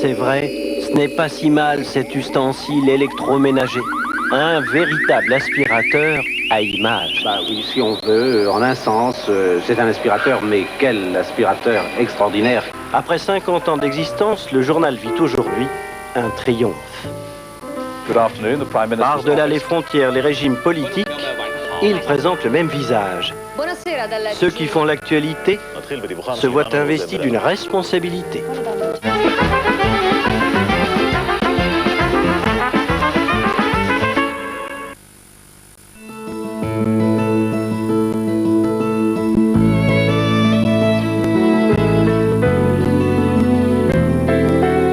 c'est vrai, ce n'est pas si mal cet ustensile électroménager. Un véritable aspirateur à image. Bah oui, si on veut, en un sens, c'est un aspirateur, mais quel aspirateur extraordinaire. Après 50 ans d'existence, le journal vit aujourd'hui un triomphe. Par-delà les frontières, les régimes politiques, ils présentent le même visage. Ceux qui font l'actualité se voient investis d'une responsabilité.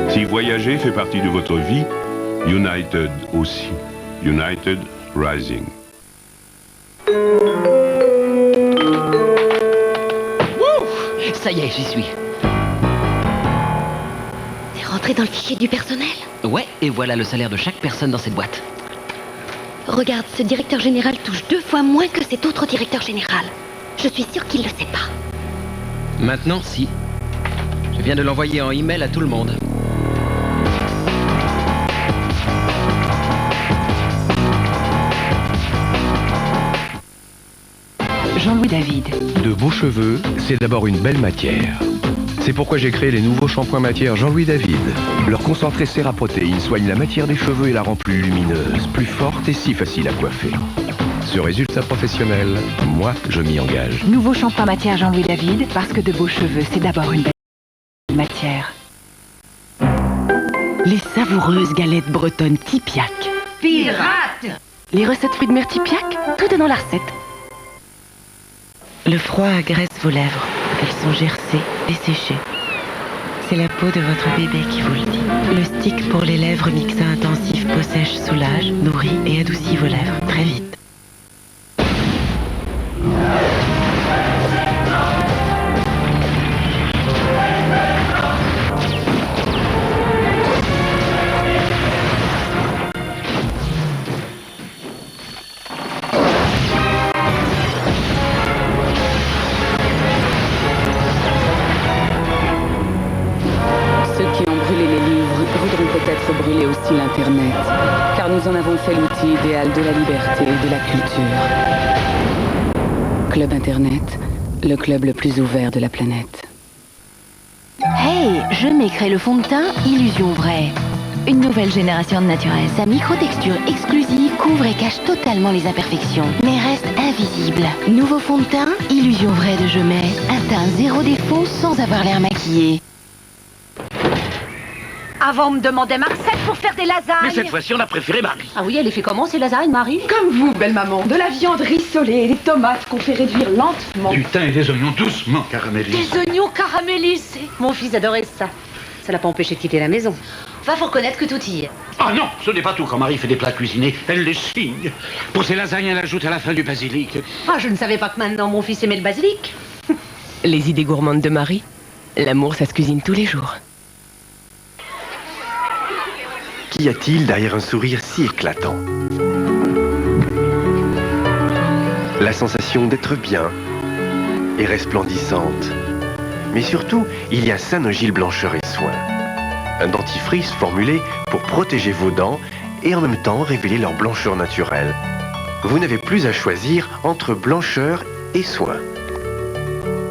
Si voyager fait partie de votre vie, United aussi. United Rising. Ça y est, j'y suis. T'es rentré dans le fichier du personnel? Ouais, et voilà le salaire de chaque personne dans cette boîte. Regarde, ce directeur général touche 2 fois moins que cet autre directeur général. Je suis sûre qu'il le sait pas. Maintenant, si. Je viens de l'envoyer en email à tout le monde. Jean-Louis David. De beaux cheveux, c'est d'abord une belle matière. C'est pourquoi j'ai créé les nouveaux shampoings matière Jean-Louis David. Leur concentré Séraprotéine soigne la matière des cheveux et la rend plus lumineuse, plus forte et si facile à coiffer. Ce résultat professionnel, moi, je m'y engage. Nouveau shampoing matière Jean-Louis David, parce que de beaux cheveux, c'est d'abord une belle matière. Les savoureuses galettes bretonnes Tipiac. Pirate! Les recettes fruits de mer Tipiac, tout est dans la recette. Le froid agresse vos lèvres. Elles sont gercées, desséchées. C'est la peau de votre bébé qui vous le dit. Le stick pour les lèvres Mixa intensif peau sèche soulage, nourrit et adoucit vos lèvres très vite. Peut-être brûler aussi l'Internet, car nous en avons fait l'outil idéal de la liberté et de la culture. Club Internet, le club le plus ouvert de la planète. Hey, je m'écris le fond de teint Illusion Vraie. Une nouvelle génération de naturel. Sa microtexture exclusive couvre et cache totalement les imperfections, mais reste invisible. Nouveau fond de teint Illusion Vraie de Jemay. Un teint zéro défaut sans avoir l'air maquillé. Avant, on me demandait ma recette pour faire des lasagnes. Mais cette fois-ci, on a préféré Marie. Ah oui, elle les fait comment, ces lasagnes, Marie? Comme vous, belle maman. De la viande rissolée et des tomates qu'on fait réduire lentement. Du thym et des oignons doucement caramélisés. Des oignons caramélisés. Mon fils adorait ça. Ça l'a pas empêché de quitter la maison. Enfin, faut reconnaître que tout y est. Ah non, ce n'est pas tout. Quand Marie fait des plats cuisinés, elle les signe. Pour ses lasagnes, elle ajoute à la fin du basilic. Ah, je ne savais pas que maintenant mon fils aimait le basilic. Les idées gourmandes de Marie. L'amour, ça se cuisine tous les jours. Qu'y a-t-il derrière un sourire si éclatant? La sensation d'être bien et resplendissante. Mais surtout, il y a Sanogyl Blancheur et Soin. Un dentifrice formulé pour protéger vos dents et en même temps révéler leur blancheur naturelle. Vous n'avez plus à choisir entre blancheur et soin.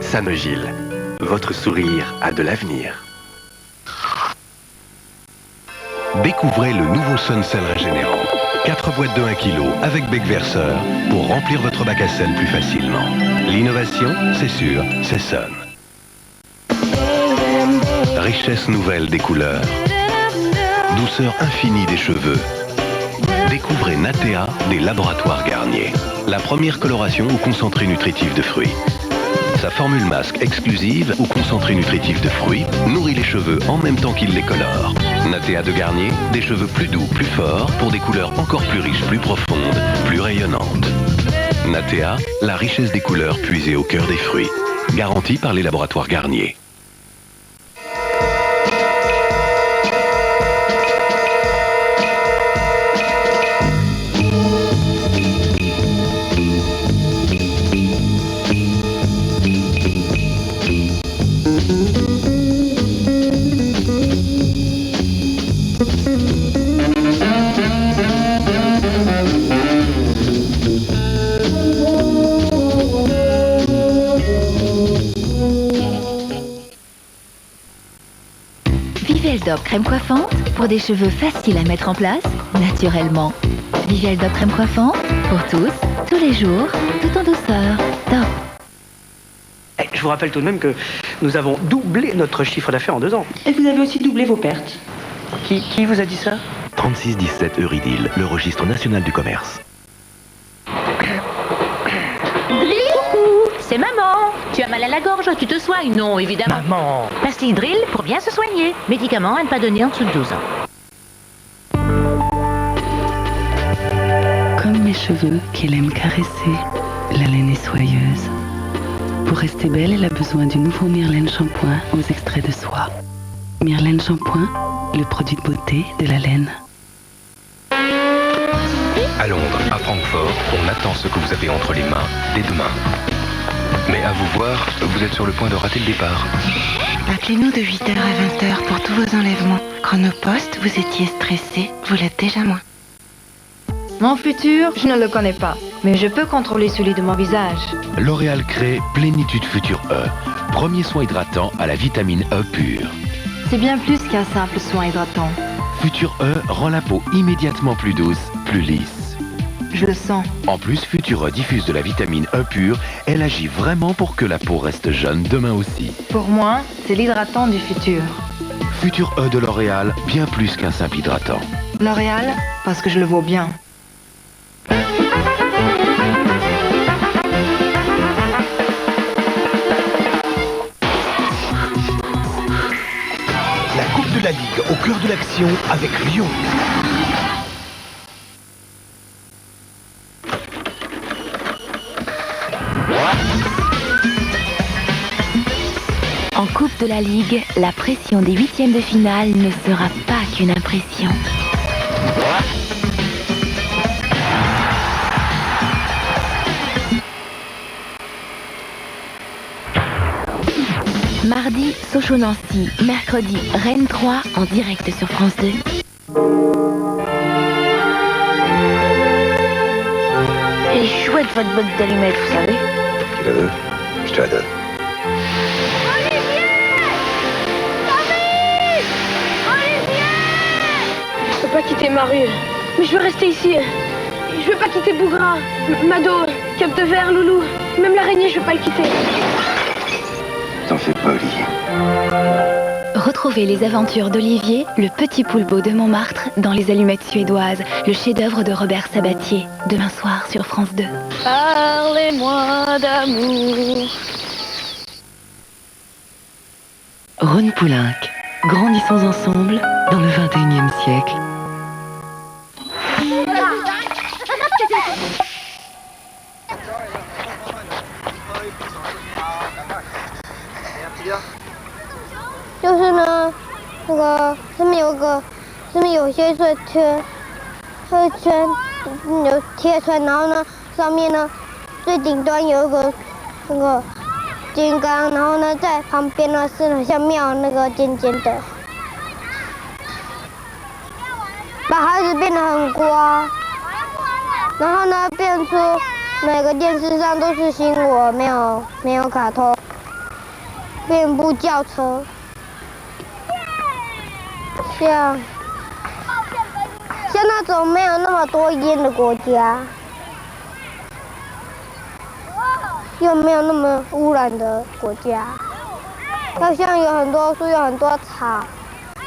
Sanogyl, votre sourire a de l'avenir. Découvrez le nouveau Suncell régénérant. 4 boîtes de 1 kg avec bec verseur pour remplir votre bac à sel plus facilement. L'innovation, c'est sûr, c'est Sun. Richesse nouvelle des couleurs. Douceur infinie des cheveux. Découvrez Natea des laboratoires Garnier. La première coloration au concentré nutritif de fruits. Sa formule masque exclusive au concentré nutritif de fruits nourrit les cheveux en même temps qu'il les colore. Natea de Garnier, des cheveux plus doux, plus forts, pour des couleurs encore plus riches, plus profondes, plus rayonnantes. Natea, la richesse des couleurs puisée au cœur des fruits. Garantie par les laboratoires Garnier. Vivial Dop crème coiffante pour des cheveux faciles à mettre en place naturellement. Vivial Dop crème coiffante pour tous les jours, tout en douceur. Top. Je vous rappelle tout de même que nous avons doublé notre chiffre d'affaires en 2 ans. Et vous avez aussi doublé vos pertes. Qui vous a dit ça? 3617 Eurydiel, le registre national du commerce. Coucou, c'est maman. Tu as mal à la gorge, tu te soignes? Non, évidemment. Maman. Pastille Drill pour bien se soigner. Médicament à ne pas donner en dessous de 12 ans. Comme mes cheveux qu'elle aime caresser, la laine est soyeuse. Pour rester belle, elle a besoin du nouveau Myrlène Shampoing aux extraits de soie. Myrlène Shampoing, le produit de beauté de la laine. À Londres, à Francfort, on attend ce que vous avez entre les mains dès demain. Mais à vous voir, vous êtes sur le point de rater le départ. Appelez-nous de 8h à 20h pour tous vos enlèvements. Chronopost, vous étiez stressé, vous l'êtes déjà moins. Mon futur, je ne le connais pas, mais je peux contrôler celui de mon visage. L'Oréal crée Plénitude Future E, premier soin hydratant à la vitamine E pure. C'est bien plus qu'un simple soin hydratant. Future E rend la peau immédiatement plus douce, plus lisse. Je le sens. En plus, Future E diffuse de la vitamine E pure, elle agit vraiment pour que la peau reste jeune demain aussi. Pour moi, c'est l'hydratant du futur. Future E de L'Oréal, bien plus qu'un simple hydratant. L'Oréal, parce que je le vaux bien. La Coupe de la Ligue au cœur de l'action avec Lyon. En Coupe de la Ligue, la pression des 8e de finale ne sera pas qu'une impression. Mardi, Sochaux-Nancy. Mercredi, Rennes 3 en direct sur France 2. Elle est chouette votre botte d'allumettes, vous savez. Tu la veux? Je te la donne. Je peux pas quitter ma rue, mais je veux rester ici. Je veux pas quitter Bougra, Mado, Cap de Verre, Loulou. Même l'araignée, je veux pas le quitter. T'en fais pas, Olivier. Retrouvez les aventures d'Olivier, le petit poulpeau de Montmartre, dans Les Allumettes suédoises, le chef-d'œuvre de Robert Sabatier, demain soir sur France 2. Parlez-moi d'amour. Rhône Poulenc, grandissons ensemble dans le 21e siècle.就是呢，那个上面有些是圈，它的圈有贴出来，然后呢上面呢最顶端有一个那个金刚，然后呢在旁边呢是很像庙那个尖尖的，把孩子变得很乖，然后呢变出每个电视上都是新闻，没有卡通，变部轿车。像那种没有那么多烟的国家，又没有那么污染的国家，要像有很多树、有很多草、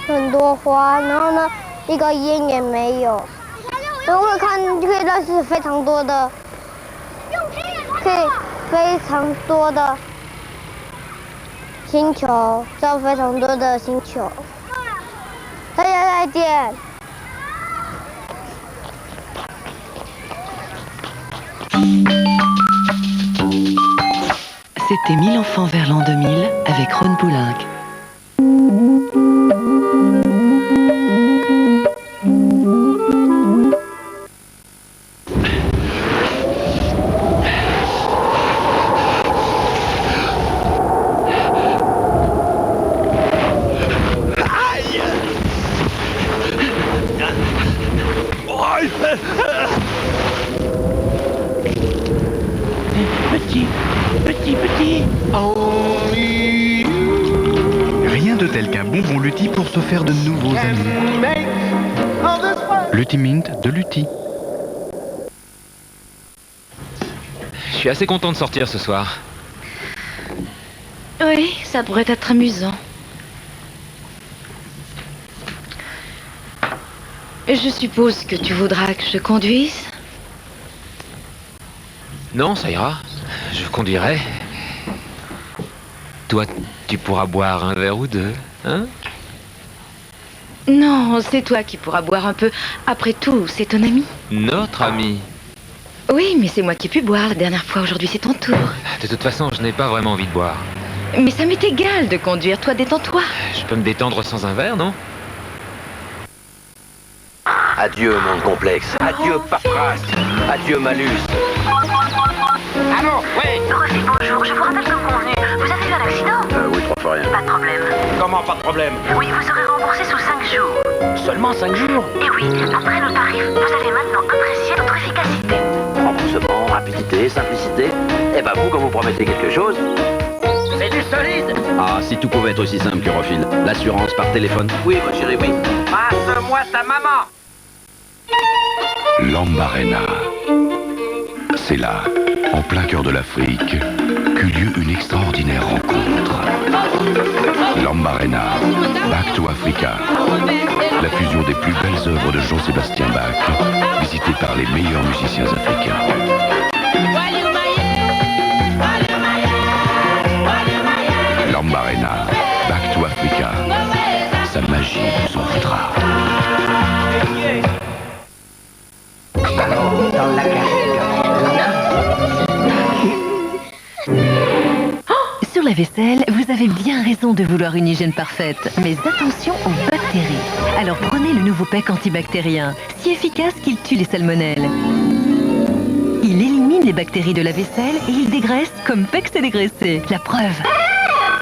很多花，然后呢，一个烟也没有。如果看就可以认识非常多的星球，知道非常多的星球。大家再见。C'était 1000 enfants vers l'an 2000 avec Rhône Poulenc. Petit. Only you. tel qu'un bonbon Lutti pour se faire de nouveaux amis. Lutti Mint de Lutti. Je suis assez content de sortir ce soir. Oui, ça pourrait être amusant. Je suppose que tu voudras que je conduise? Non, ça ira. Je conduirai. Toi, tu pourras boire un verre ou deux, hein? Non, c'est toi qui pourras boire un peu. Après tout, c'est ton ami. Notre ami. Oui, mais c'est moi qui ai pu boire la dernière fois. Aujourd'hui, c'est ton tour. De toute façon, je n'ai pas vraiment envie de boire. Mais ça m'est égal de conduire. Toi, détends-toi. Je peux me détendre sans un verre, non? Adieu, monde complexe. Adieu, paperasse. Adieu, malus. Allô, oui. Dorothy, bonjour. Je vous rappelle comme convenu. Vous avez eu un accident? Oui, 3 fois rien. Pas de problème. Comment pas de problème? Oui, vous serez remboursé sous 5 jours. Seulement 5 jours? Et oui, après le tarif, vous allez maintenant apprécier notre efficacité. Remboursement, rapidité, simplicité. Eh ben vous, quand vous promettez quelque chose... C'est du solide! Ah, si tout pouvait être aussi simple que Rofil. L'assurance par téléphone. Oui, mon chéri, oui. Passe-moi ta maman! Lambarena. C'est là, en plein cœur de l'Afrique, qu'eut lieu une extraordinaire rencontre. Lambarena, Back to Africa. La fusion des plus belles œuvres de Jean-Sébastien Bach, visitée par les meilleurs musiciens africains. Lambarena, Back to Africa. Sa magie nous en voudra. Dans la Sur la vaisselle, vous avez bien raison de vouloir une hygiène parfaite. Mais attention aux bactéries. Alors prenez le nouveau PEC antibactérien, si efficace qu'il tue les salmonelles. Il élimine les bactéries de la vaisselle et il dégraisse comme PEC s'est dégraissé. La preuve.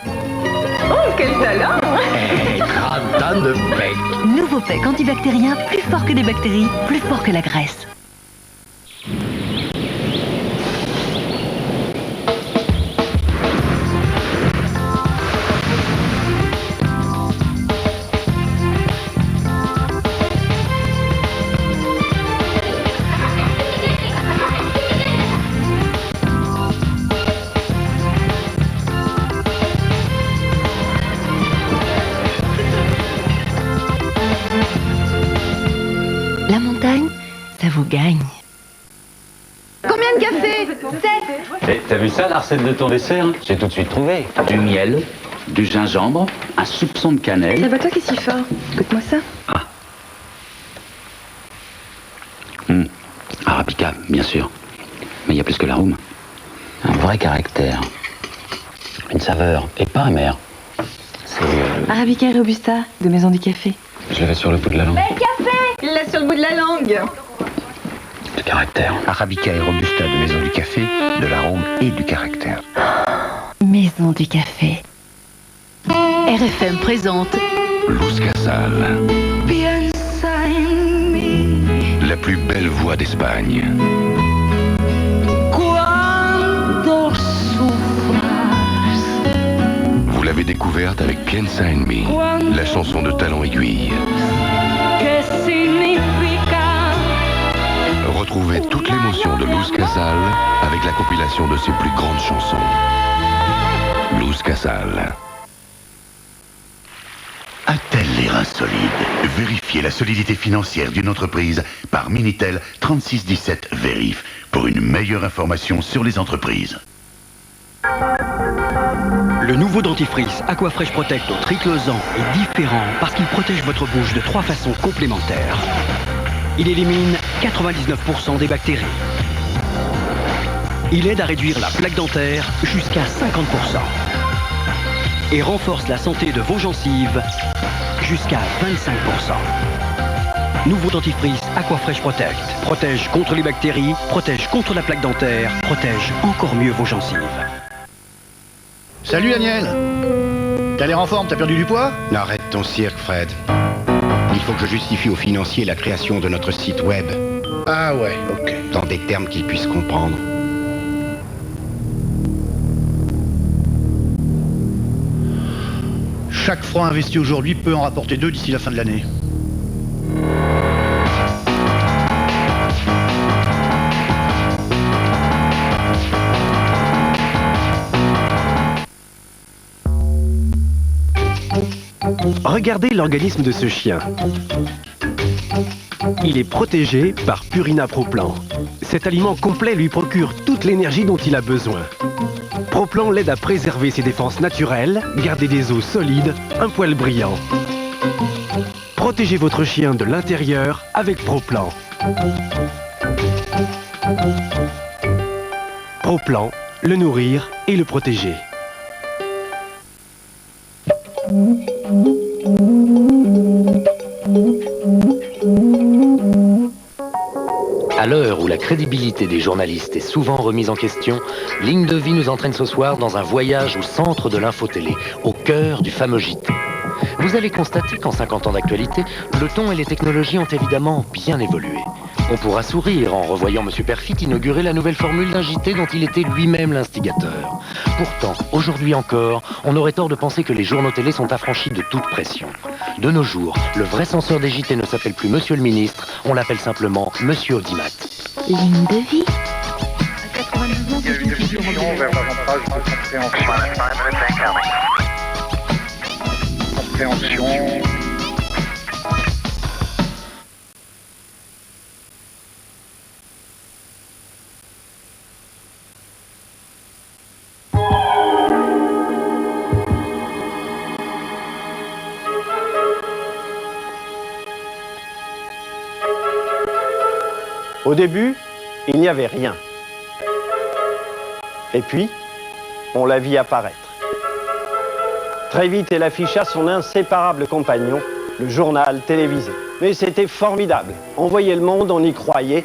Oh, quel talent! Gratin de PEC. Nouveau PEC antibactérien, plus fort que des bactéries, plus fort que la graisse. La montagne, ça vous gagne. Combien de café? 7. Eh, t'as vu ça, la recette de ton dessert? J'ai tout de suite trouvé. Du miel, du gingembre, un soupçon de cannelle. Ça va toi qui est si fort? Écoute-moi ça. Arabica, bien sûr. Mais il y a plus que l'arôme. Un vrai caractère. Une saveur, et pas amère. C'est... Arabica et Robusta, de Maison du Café. Je l'avais sur le bout de la langue. Mais café! Il l'a sur le bout de la langue. Du caractère. Arabica et Robusta de Maison du Café, de l'arôme et du caractère. Maison du Café. RFM présente Luz Casal. La plus belle voix d'Espagne. Vous l'avez découverte avec Piensa en mí, la chanson de Talon Aiguille. Retrouvez toute l'émotion de Luz Casal avec la compilation de ses plus grandes chansons. Luz Casal. A-t-elle les reins solides? Vérifiez la solidité financière d'une entreprise par Minitel 3617 Vérif pour une meilleure information sur les entreprises. Le nouveau dentifrice Aquafresh Protect au triclosan est différent parce qu'il protège votre bouche de 3 façons complémentaires. Il élimine 99% des bactéries. Il aide à réduire la plaque dentaire jusqu'à 50%. Et renforce la santé de vos gencives jusqu'à 25%. Nouveau dentifrice Aquafresh Protect. Protège contre les bactéries, protège contre la plaque dentaire, protège encore mieux vos gencives. Salut Daniel. T'as l'air en forme, t'as perdu du poids? Arrête ton cirque, Fred. Il faut que je justifie aux financiers la création de notre site web. Ah ouais, ok. Dans des termes qu'ils puissent comprendre. Chaque franc investi aujourd'hui peut en rapporter 2 d'ici la fin de l'année. Regardez l'organisme de ce chien. Il est protégé par Purina Pro-Plan. Cet aliment complet lui procure toute l'énergie dont il a besoin. Pro-Plan l'aide à préserver ses défenses naturelles, garder des os solides, un poil brillant. Protégez votre chien de l'intérieur avec Pro-Plan. Pro-Plan, le nourrir et le protéger. À l'heure où la crédibilité des journalistes est souvent remise en question, Ligne de vie nous entraîne ce soir dans un voyage au centre de l'infotélé, au cœur du fameux JT. Vous allez constater qu'en 50 ans d'actualité, le ton et les technologies ont évidemment bien évolué. On pourra sourire en revoyant M. Perfit inaugurer la nouvelle formule d'un JT dont il était lui-même l'instigateur. Pourtant, aujourd'hui encore, on aurait tort de penser que les journaux télé sont affranchis de toute pression. De nos jours, le vrai censeur des JT ne s'appelle plus Monsieur le Ministre, on l'appelle simplement Monsieur Audimat. Ligne de vie. Il y a une évolution vers davantage de compréhension. Au début, il n'y avait rien. Et puis, on la vit apparaître. Très vite, elle afficha son inséparable compagnon, le journal télévisé. Mais c'était formidable. On voyait le monde, on y croyait.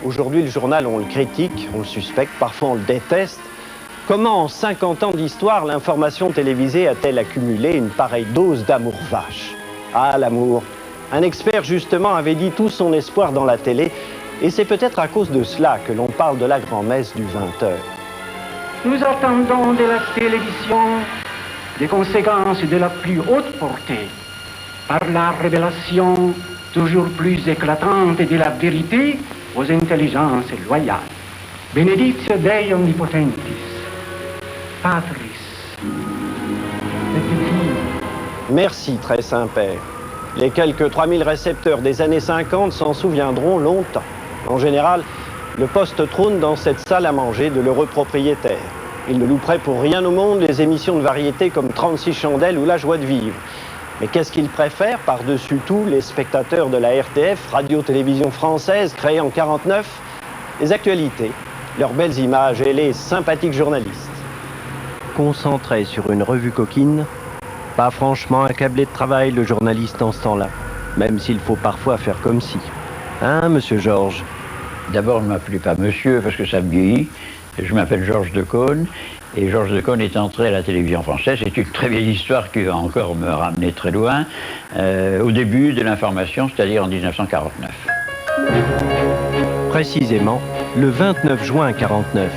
Aujourd'hui, le journal, on le critique, on le suspecte, parfois on le déteste. Comment, en 50 ans d'histoire, l'information télévisée a-t-elle accumulé une pareille dose d'amour vache? Ah, l'amour. Un expert, justement, avait dit tout son espoir dans la télé. Et c'est peut-être à cause de cela que l'on parle de la grand-messe du 20h. Nous attendons de la télévision des conséquences de la plus haute portée, par la révélation toujours plus éclatante de la vérité aux intelligences loyales. Benedictio Dei Omnipotentis, Patris, et Filii. Merci, très Saint-Père. Les quelques 3000 récepteurs des années 50 s'en souviendront longtemps. En général, le poste trône dans cette salle à manger de l'heureux propriétaire. Il ne louperait pour rien au monde les émissions de variété comme 36 chandelles ou La joie de vivre. Mais qu'est-ce qu'il préfère par-dessus tout les spectateurs de la RTF, radio-télévision française, créée en 49? Les actualités, leurs belles images et les sympathiques journalistes. Concentré sur une revue coquine, pas franchement accablé de travail le journaliste en ce temps-là, même s'il faut parfois faire comme si. Hein, monsieur Georges? D'abord, ne m'appelez pas monsieur parce que ça me vieillit. Je m'appelle Georges Decaune et Georges Decaune est entré à la télévision française. C'est une très vieille histoire qui va encore me ramener très loin, au début de l'information, c'est-à-dire en 1949. Précisément, le 29 juin 1949.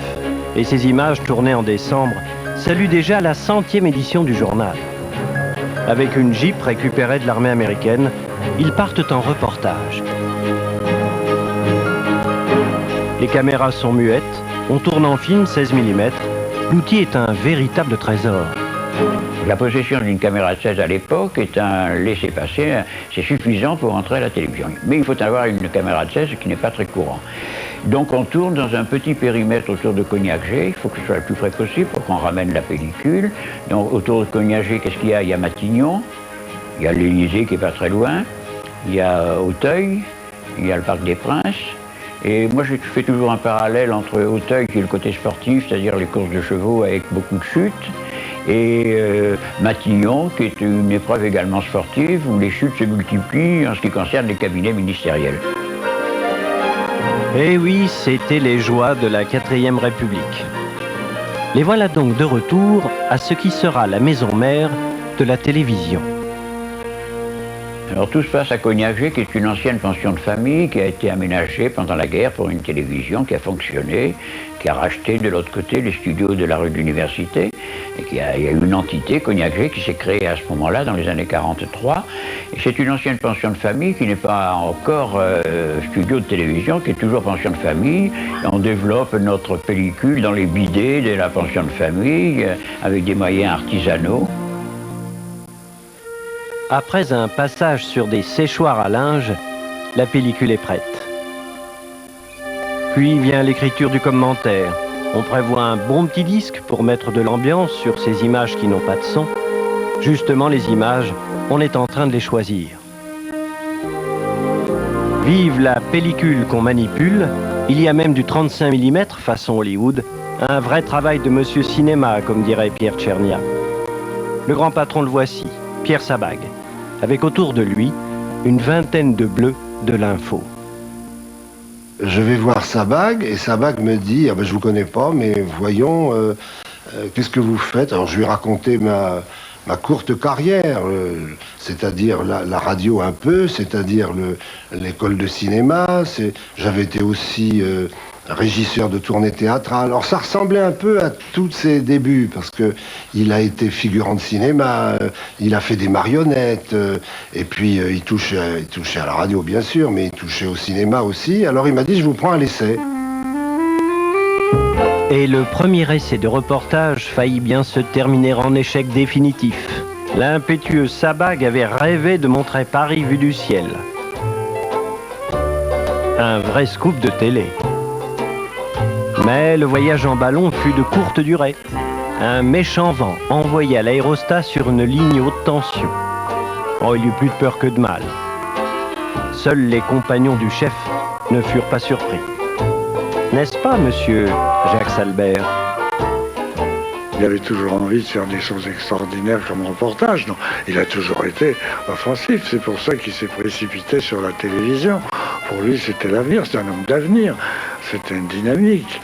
Et ces images tournées en décembre saluent déjà la 100e édition du journal. Avec une Jeep récupérée de l'armée américaine, ils partent en reportage. Les caméras sont muettes, on tourne en film 16 mm. L'outil est un véritable trésor. La possession d'une caméra de 16 à l'époque est un laissez-passer, c'est suffisant pour entrer à la télévision. Mais il faut avoir une caméra de 16 qui n'est pas très courant. Donc on tourne dans un petit périmètre autour de Cognacq-G, il faut que ce soit le plus près possible pour qu'on ramène la pellicule. Donc autour de Cognacq-G, qu'est-ce qu'il y a? Il y a Matignon, il y a l'Élysée qui est pas très loin, il y a Auteuil, il y a le Parc des Princes. Et moi, je fais toujours un parallèle entre Auteuil, qui est le côté sportif, c'est-à-dire les courses de chevaux avec beaucoup de chutes, et Matignon, qui est une épreuve également sportive, où les chutes se multiplient en ce qui concerne les cabinets ministériels. Eh oui, c'était les joies de la 4e République. Les voilà donc de retour à ce qui sera la maison mère de la télévision. Alors tout se passe à Cognacq, qui est une ancienne pension de famille qui a été aménagée pendant la guerre pour une télévision qui a fonctionné, qui a racheté de l'autre côté les studios de la rue de l'Université, et il y a eu une entité, Cognacq, qui s'est créée à ce moment-là, dans les années 43. Et c'est une ancienne pension de famille qui n'est pas encore studio de télévision, qui est toujours pension de famille. Et on développe notre pellicule dans les bidets de la pension de famille, avec des moyens artisanaux. Après un passage sur des séchoirs à linge, la pellicule est prête. Puis vient l'écriture du commentaire. On prévoit un bon petit disque pour mettre de l'ambiance sur ces images qui n'ont pas de son. Justement, les images, on est en train de les choisir. Vive la pellicule qu'on manipule. Il y a même du 35 mm façon Hollywood. Un vrai travail de monsieur cinéma, comme dirait Pierre Tchernia. Le grand patron le voici, Pierre Sabag, avec autour de lui une vingtaine de bleus de l'info. Je vais voir Sabag et Sabag me dit ah ben, je vous connais pas mais voyons qu'est-ce que vous faites. Alors je lui ai raconté ma courte carrière, c'est-à-dire la radio un peu, c'est-à-dire l'école de cinéma. J'avais été aussi régisseur de tournée théâtrale. Alors ça ressemblait un peu à tous ses débuts, parce que il a été figurant de cinéma, il a fait des marionnettes, et puis il touchait à la radio bien sûr, mais il touchait au cinéma aussi. Alors il m'a dit je vous prends à l'essai. Et le premier essai de reportage faillit bien se terminer en échec définitif. L'impétueux Sabag avait rêvé de montrer Paris vu du ciel. Un vrai scoop de télé. Mais le voyage en ballon fut de courte durée. Un méchant vent envoya l'aérostat sur une ligne haute tension. Oh, il eut plus de peur que de mal. Seuls les compagnons du chef ne furent pas surpris. N'est-ce pas, monsieur Jacques Salbert? Il avait toujours envie de faire des choses extraordinaires comme reportage. Non, il a toujours été offensif. C'est pour ça qu'il s'est précipité sur la télévision. Pour lui, c'était l'avenir. C'est un homme d'avenir. C'était une dynamique.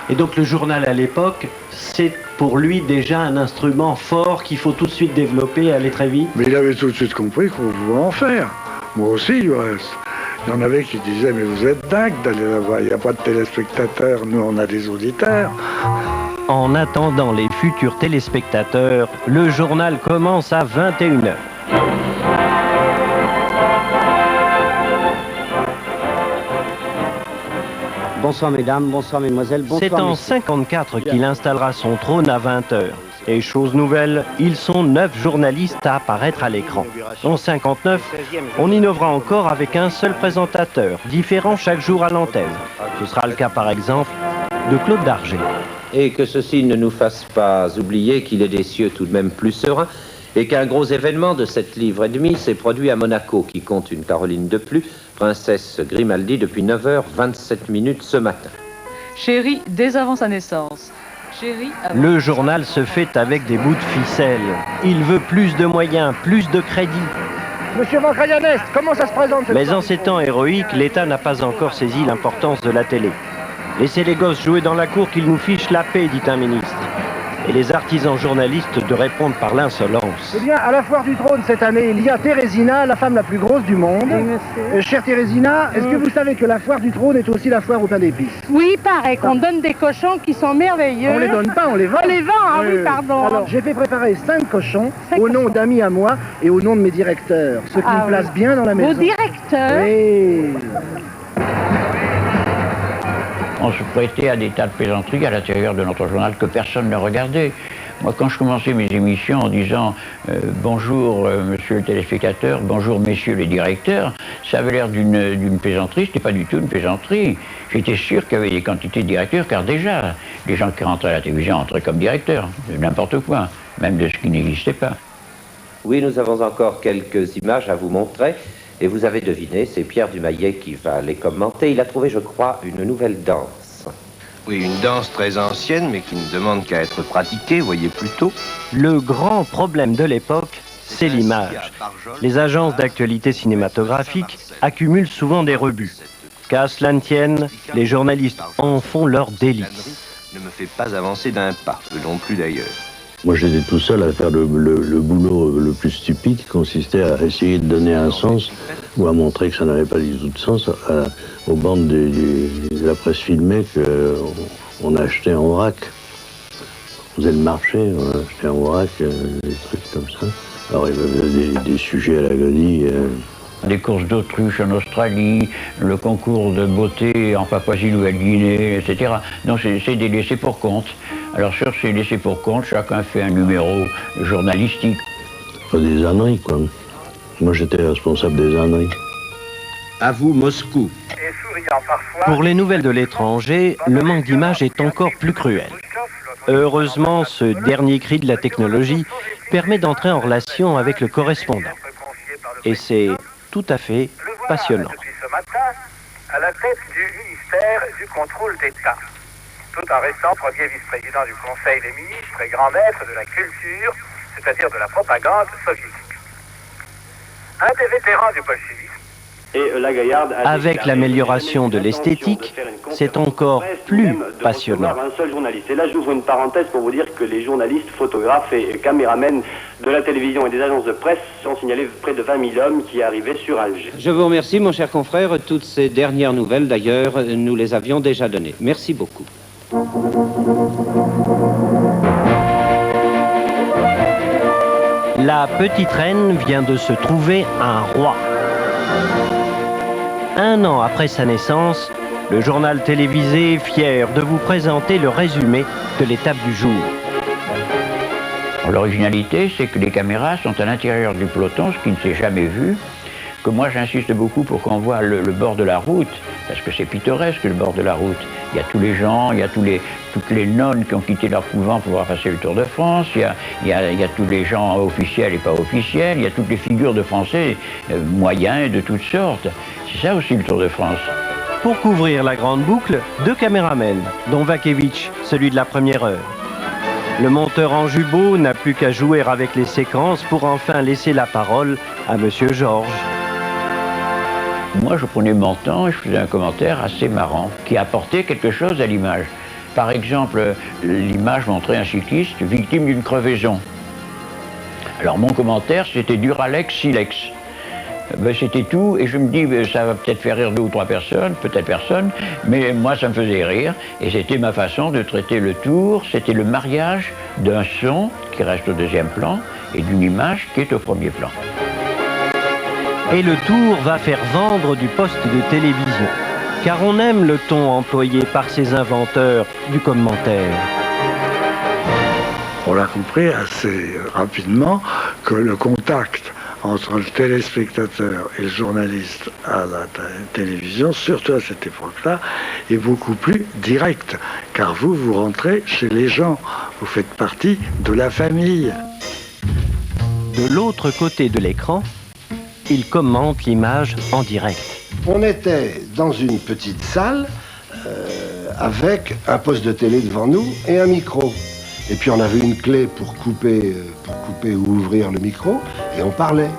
Et donc le journal à l'époque, c'est pour lui déjà un instrument fort qu'il faut tout de suite développer et aller très vite. Mais il avait tout de suite compris qu'on pouvait en faire. Moi aussi, du reste. Il y en avait qui disaient, mais vous êtes dingue d'aller là-bas. Il n'y a pas de téléspectateurs. Nous, on a des auditeurs. En attendant les futurs téléspectateurs, le journal commence à 21h. Bonsoir mesdames, bonsoir mesdemoiselles, bonsoir. C'est en 54 qu'il installera son trône à 20h. Et chose nouvelle, ils sont 9 journalistes à apparaître à l'écran. En 59, on innovera encore avec un seul présentateur, différent chaque jour à l'antenne. Ce sera le cas par exemple de Claude Darget. Et que ceci ne nous fasse pas oublier qu'il est des cieux tout de même plus sereins et qu'un gros événement de 7 livres et demi s'est produit à Monaco, qui compte une Caroline de plus, princesse Grimaldi, depuis 9h27 ce matin. Chérie, dès avant sa naissance. Chérie, le journal se fait avec des bouts de ficelle. Il veut plus de moyens, plus de crédit. Monsieur Van Krayanest, comment ça se présente? Mais en ces temps héroïques, l'État n'a pas encore saisi l'importance de la télé. Laissez les gosses jouer dans la cour qu'ils nous fichent la paix, dit un ministre. Et les artisans journalistes de répondre par l'insolence. Eh bien, à la foire du trône cette année, il y a Thérésina, la femme la plus grosse du monde. Oui, chère Thérésina, est-ce que vous savez que la foire du trône est aussi la foire au pain d'épices? Oui, pareil, qu'on donne des cochons qui sont merveilleux. On les donne pas, on les vend. On les vend, hein, oui, pardon. Alors, j'ai fait préparer 5 cochons au nom d'amis à moi et au nom de mes directeurs, ceux qui me placent bien dans la maison. Vos directeurs? Oui. On se prêtait à des tas de plaisanteries à l'intérieur de notre journal que personne ne regardait. Moi, quand je commençais mes émissions en disant bonjour monsieur le téléspectateur, bonjour messieurs les directeurs, ça avait l'air d'une plaisanterie, c'était pas du tout une plaisanterie. J'étais sûr qu'il y avait des quantités de directeurs, car déjà, les gens qui rentraient à la télévision entraient comme directeurs, de n'importe quoi, même de ce qui n'existait pas. Oui, nous avons encore quelques images à vous montrer. Et vous avez deviné, c'est Pierre Dumayet qui va les commenter. Il a trouvé, je crois, une nouvelle danse. Oui, une danse très ancienne, mais qui ne demande qu'à être pratiquée, voyez plutôt. Le grand problème de l'époque, c'est l'image. Les agences d'actualité cinématographique accumulent souvent des rebuts. Qu'à cela ne tienne, les journalistes en font leur délice. Ne me fait pas avancer d'un pas, eux non plus d'ailleurs. Moi, j'étais tout seul à faire le boulot le plus stupide qui consistait à essayer de donner un sens ou à montrer que ça n'avait pas du tout de sens aux bandes de la presse filmée qu'on achetait en vrac. On faisait le marché, on achetait en vrac des trucs comme ça. Alors il y avait des sujets à la Godille. Des courses d'autruche en Australie, le concours de beauté en Papouasie-Nouvelle-Guinée, etc. Donc c'est des laissés pour compte. Alors sur ces laissés pour compte, chacun fait un numéro journalistique. Des âneries, quoi. Moi j'étais responsable des âneries. À vous, Moscou. Pour les nouvelles de l'étranger, le manque d'image est encore plus cruel. Heureusement, ce dernier cri de la technologie permet d'entrer en relation avec le correspondant. Et c'est tout à fait passionnant. Depuis ce matin, à la tête du ministère du contrôle d'État, tout en restant premier vice-président du Conseil des ministres et grand maître de la culture, c'est-à-dire de la propagande soviétique. Un des vétérans du bolchevisme. Avec l'amélioration de l'esthétique, c'est encore plus passionnant. Un seul journaliste. Et là, j'ouvre une parenthèse pour vous dire que les journalistes, photographes et caméramens de la télévision et des agences de presse ont signalé près de 20 000 hommes qui arrivaient sur Alger. Je vous remercie, mon cher confrère. Toutes ces dernières nouvelles, d'ailleurs, nous les avions déjà données. Merci beaucoup. La petite reine vient de se trouver un roi. Un an après sa naissance, le journal télévisé est fier de vous présenter le résumé de l'étape du jour. L'originalité, c'est que les caméras sont à l'intérieur du peloton, ce qui ne s'est jamais vu. Que moi, j'insiste beaucoup pour qu'on voit le bord de la route, parce que c'est pittoresque, le bord de la route. Il y a tous les gens, il y a toutes les nonnes qui ont quitté leur couvent pour pouvoir passer le Tour de France, il y a tous les gens officiels et pas officiels, il y a toutes les figures de Français moyens de toutes sortes. C'est ça aussi le Tour de France. Pour couvrir la grande boucle, 2 caméramens, dont Vakevitch, celui de la première heure. Le monteur en jubot n'a plus qu'à jouer avec les séquences pour enfin laisser la parole à Monsieur Georges. Moi, je prenais mon temps et je faisais un commentaire assez marrant qui apportait quelque chose à l'image. Par exemple, l'image montrait un cycliste victime d'une crevaison. Alors mon commentaire, c'était Duralex Silex. C'était tout, et je me dis, ça va peut-être faire rire 2 ou 3 personnes, peut-être personne, mais moi ça me faisait rire, et c'était ma façon de traiter le Tour, c'était le mariage d'un son qui reste au deuxième plan, et d'une image qui est au premier plan. Et le Tour va faire vendre du poste de télévision, car on aime le ton employé par ces inventeurs du commentaire. On a compris assez rapidement que le contact entre le téléspectateur et le journaliste à la télévision, surtout à cette époque-là, est beaucoup plus direct. Car vous rentrez chez les gens, vous faites partie de la famille. De l'autre côté de l'écran, il commente l'image en direct. On était dans une petite salle avec un poste de télé devant nous et un micro. Et puis on avait une clé pour couper ou ouvrir le micro, et on parlait.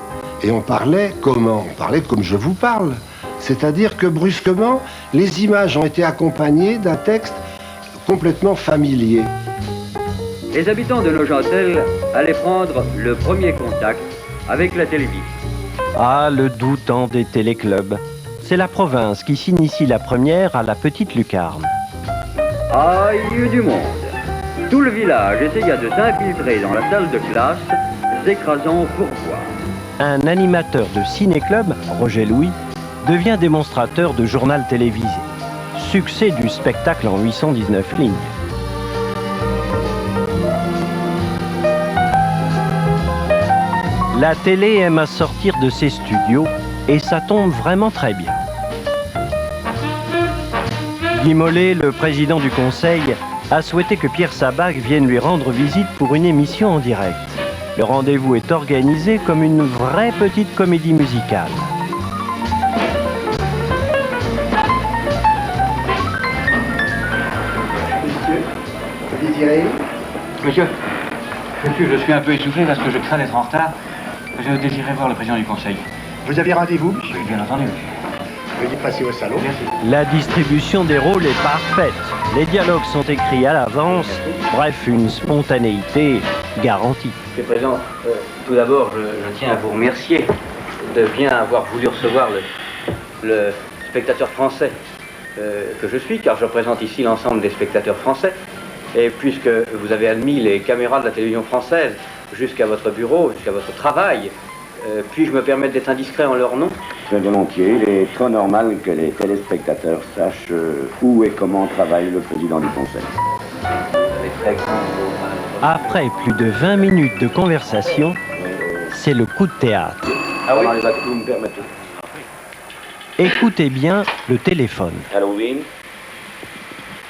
Et on parlait comment? On parlait comme je vous parle. C'est-à-dire que brusquement, les images ont été accompagnées d'un texte complètement familier. Les habitants de Nogentel allaient prendre le premier contact avec la télévision. Ah, le doux temps des téléclubs. C'est la province qui s'initie la première à la petite lucarne. Ah, il y eut du monde. Tout le village essaya de s'infiltrer dans la salle de classe, s'écrasant pour voir. Un animateur de ciné-club, Roger Louis, devient démonstrateur de journal télévisé. Succès du spectacle en 819 lignes. La télé aime à sortir de ses studios et ça tombe vraiment très bien. Guy Mollet, le président du conseil, a souhaité que Pierre Sabag vienne lui rendre visite pour une émission en direct. Le rendez-vous est organisé comme une vraie petite comédie musicale. Monsieur, je suis un peu essoufflé parce que je crains d'être en retard. Je désirais voir le président du conseil. Vous aviez rendez-vous, monsieur? Oui, bien entendu, monsieur. Veuillez passer au salon. Merci. La distribution des rôles est parfaite. Les dialogues sont écrits à l'avance. Bref, une spontanéité garantie. Monsieur le Président, tout d'abord, je tiens à vous remercier de bien avoir voulu recevoir le spectateur français que je suis, car je représente ici l'ensemble des spectateurs français. Et puisque vous avez admis les caméras de la télévision française jusqu'à votre bureau, jusqu'à votre travail, puis-je me permettre d'être indiscret en leur nom? Très volontiers. Il est trop normal que les téléspectateurs sachent où et comment travaille le président du Conseil. Après plus de 20 minutes de conversation, c'est le coup de théâtre. Ah oui, vous me permettez. Écoutez bien le téléphone. Allô, oui.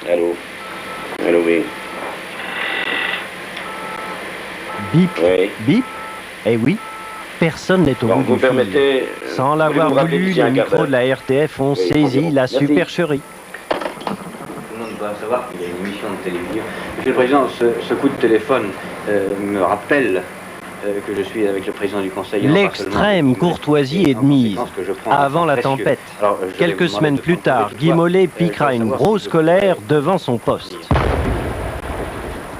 Allô. Allô, oui. Bip, oui. Bip. Eh oui, personne n'est au bout du fil. Permettez, sans l'avoir voulu, les micros de la RTF ont saisi la supercherie. Tout le monde doit savoir qu'il y a une émission de télévision. Monsieur le Président, ce coup de téléphone me rappelle que je suis avec le président du Conseil. L'extrême courtoisie est de mise. Avant la tempête. Quelques semaines plus tard, Guy Mollet piquera une grosse colère devant son poste.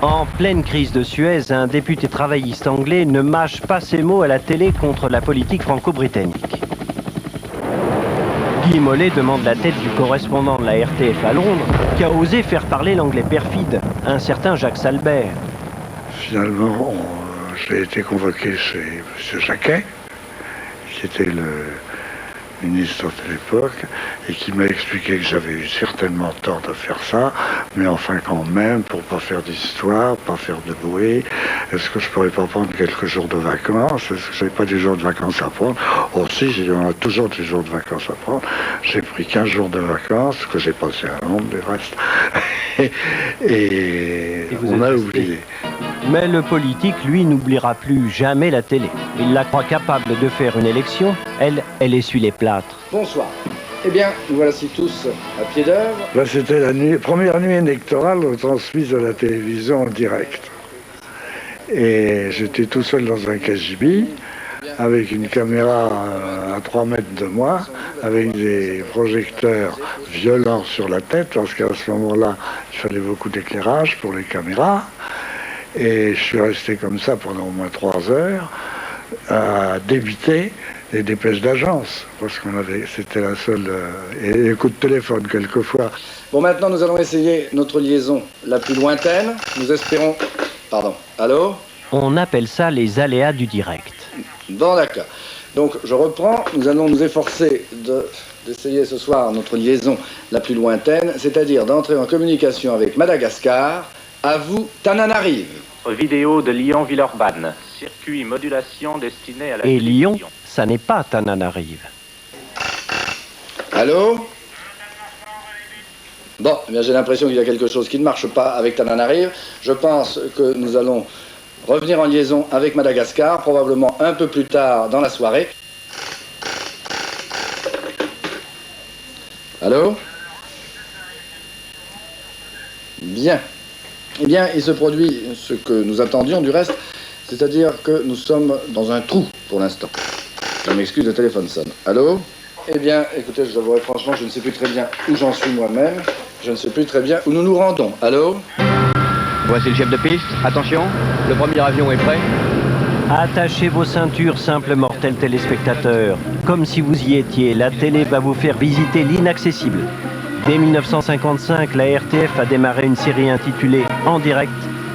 En pleine crise de Suez, un député travailliste anglais ne mâche pas ses mots à la télé contre la politique franco-britannique. Guy Mollet demande la tête du correspondant de la RTF à Londres, qui a osé faire parler l'anglais perfide, un certain Jacques Salbert. Finalement, j'ai été convoqué chez M. Jacquet, qui était le ministre de l'époque, et qui m'a expliqué que j'avais eu certainement tort de faire ça, mais enfin quand même, pour pas faire d'histoire, pas faire de bruit, est-ce que je pourrais pas prendre quelques jours de vacances? Est-ce que j'avais pas des jours de vacances à prendre? Oh si, il y en a toujours des jours de vacances à prendre. J'ai pris 15 jours de vacances, que j'ai passé à Londres, du reste. et on a oublié. Mais le politique, lui, n'oubliera plus jamais la télé. Il la croit capable de faire une élection. Elle essuie les plâtres. Bonsoir. Eh bien, nous voici tous à pied d'œuvre. Là, c'était la première nuit électorale retransmise à la télévision en direct. Et j'étais tout seul dans un cagibi, avec une caméra à 3 mètres de moi, avec des projecteurs violents sur la tête, parce qu'à ce moment-là, il fallait beaucoup d'éclairage pour les caméras. Et je suis resté comme ça pendant au moins 3 heures à débiter les dépêches d'agence, parce qu'on avait, c'était la seule, et les coups de téléphone quelquefois. Bon, maintenant nous allons essayer notre liaison la plus lointaine. Nous espérons... Pardon. Allô? On appelle ça les aléas du direct. Bon, d'accord. Donc, je reprends. Nous allons nous efforcer d'essayer ce soir notre liaison la plus lointaine, c'est-à-dire d'entrer en communication avec Madagascar. À vous, Tananarive. Vidéo de Lyon-Villeurbanne. Circuit modulation destiné à la Et Lyon, ça n'est pas Tananarive. Allô? Bon, eh bien j'ai l'impression qu'il y a quelque chose qui ne marche pas avec Tananarive. Je pense que nous allons revenir en liaison avec Madagascar, probablement un peu plus tard dans la soirée. Allô? Bien. Eh bien, il se produit ce que nous attendions du reste, c'est-à-dire que nous sommes dans un trou pour l'instant. Je m'excuse, le téléphone sonne. Allô? Eh bien, écoutez, je l'avouerai franchement, je ne sais plus très bien où j'en suis moi-même. Je ne sais plus très bien où nous nous rendons. Allô? Voici le chef de piste. Attention, le premier avion est prêt. Attachez vos ceintures, simples mortels téléspectateurs. Comme si vous y étiez, la télé va vous faire visiter l'inaccessible. Dès 1955, la RTF a démarré une série intitulée « En direct ».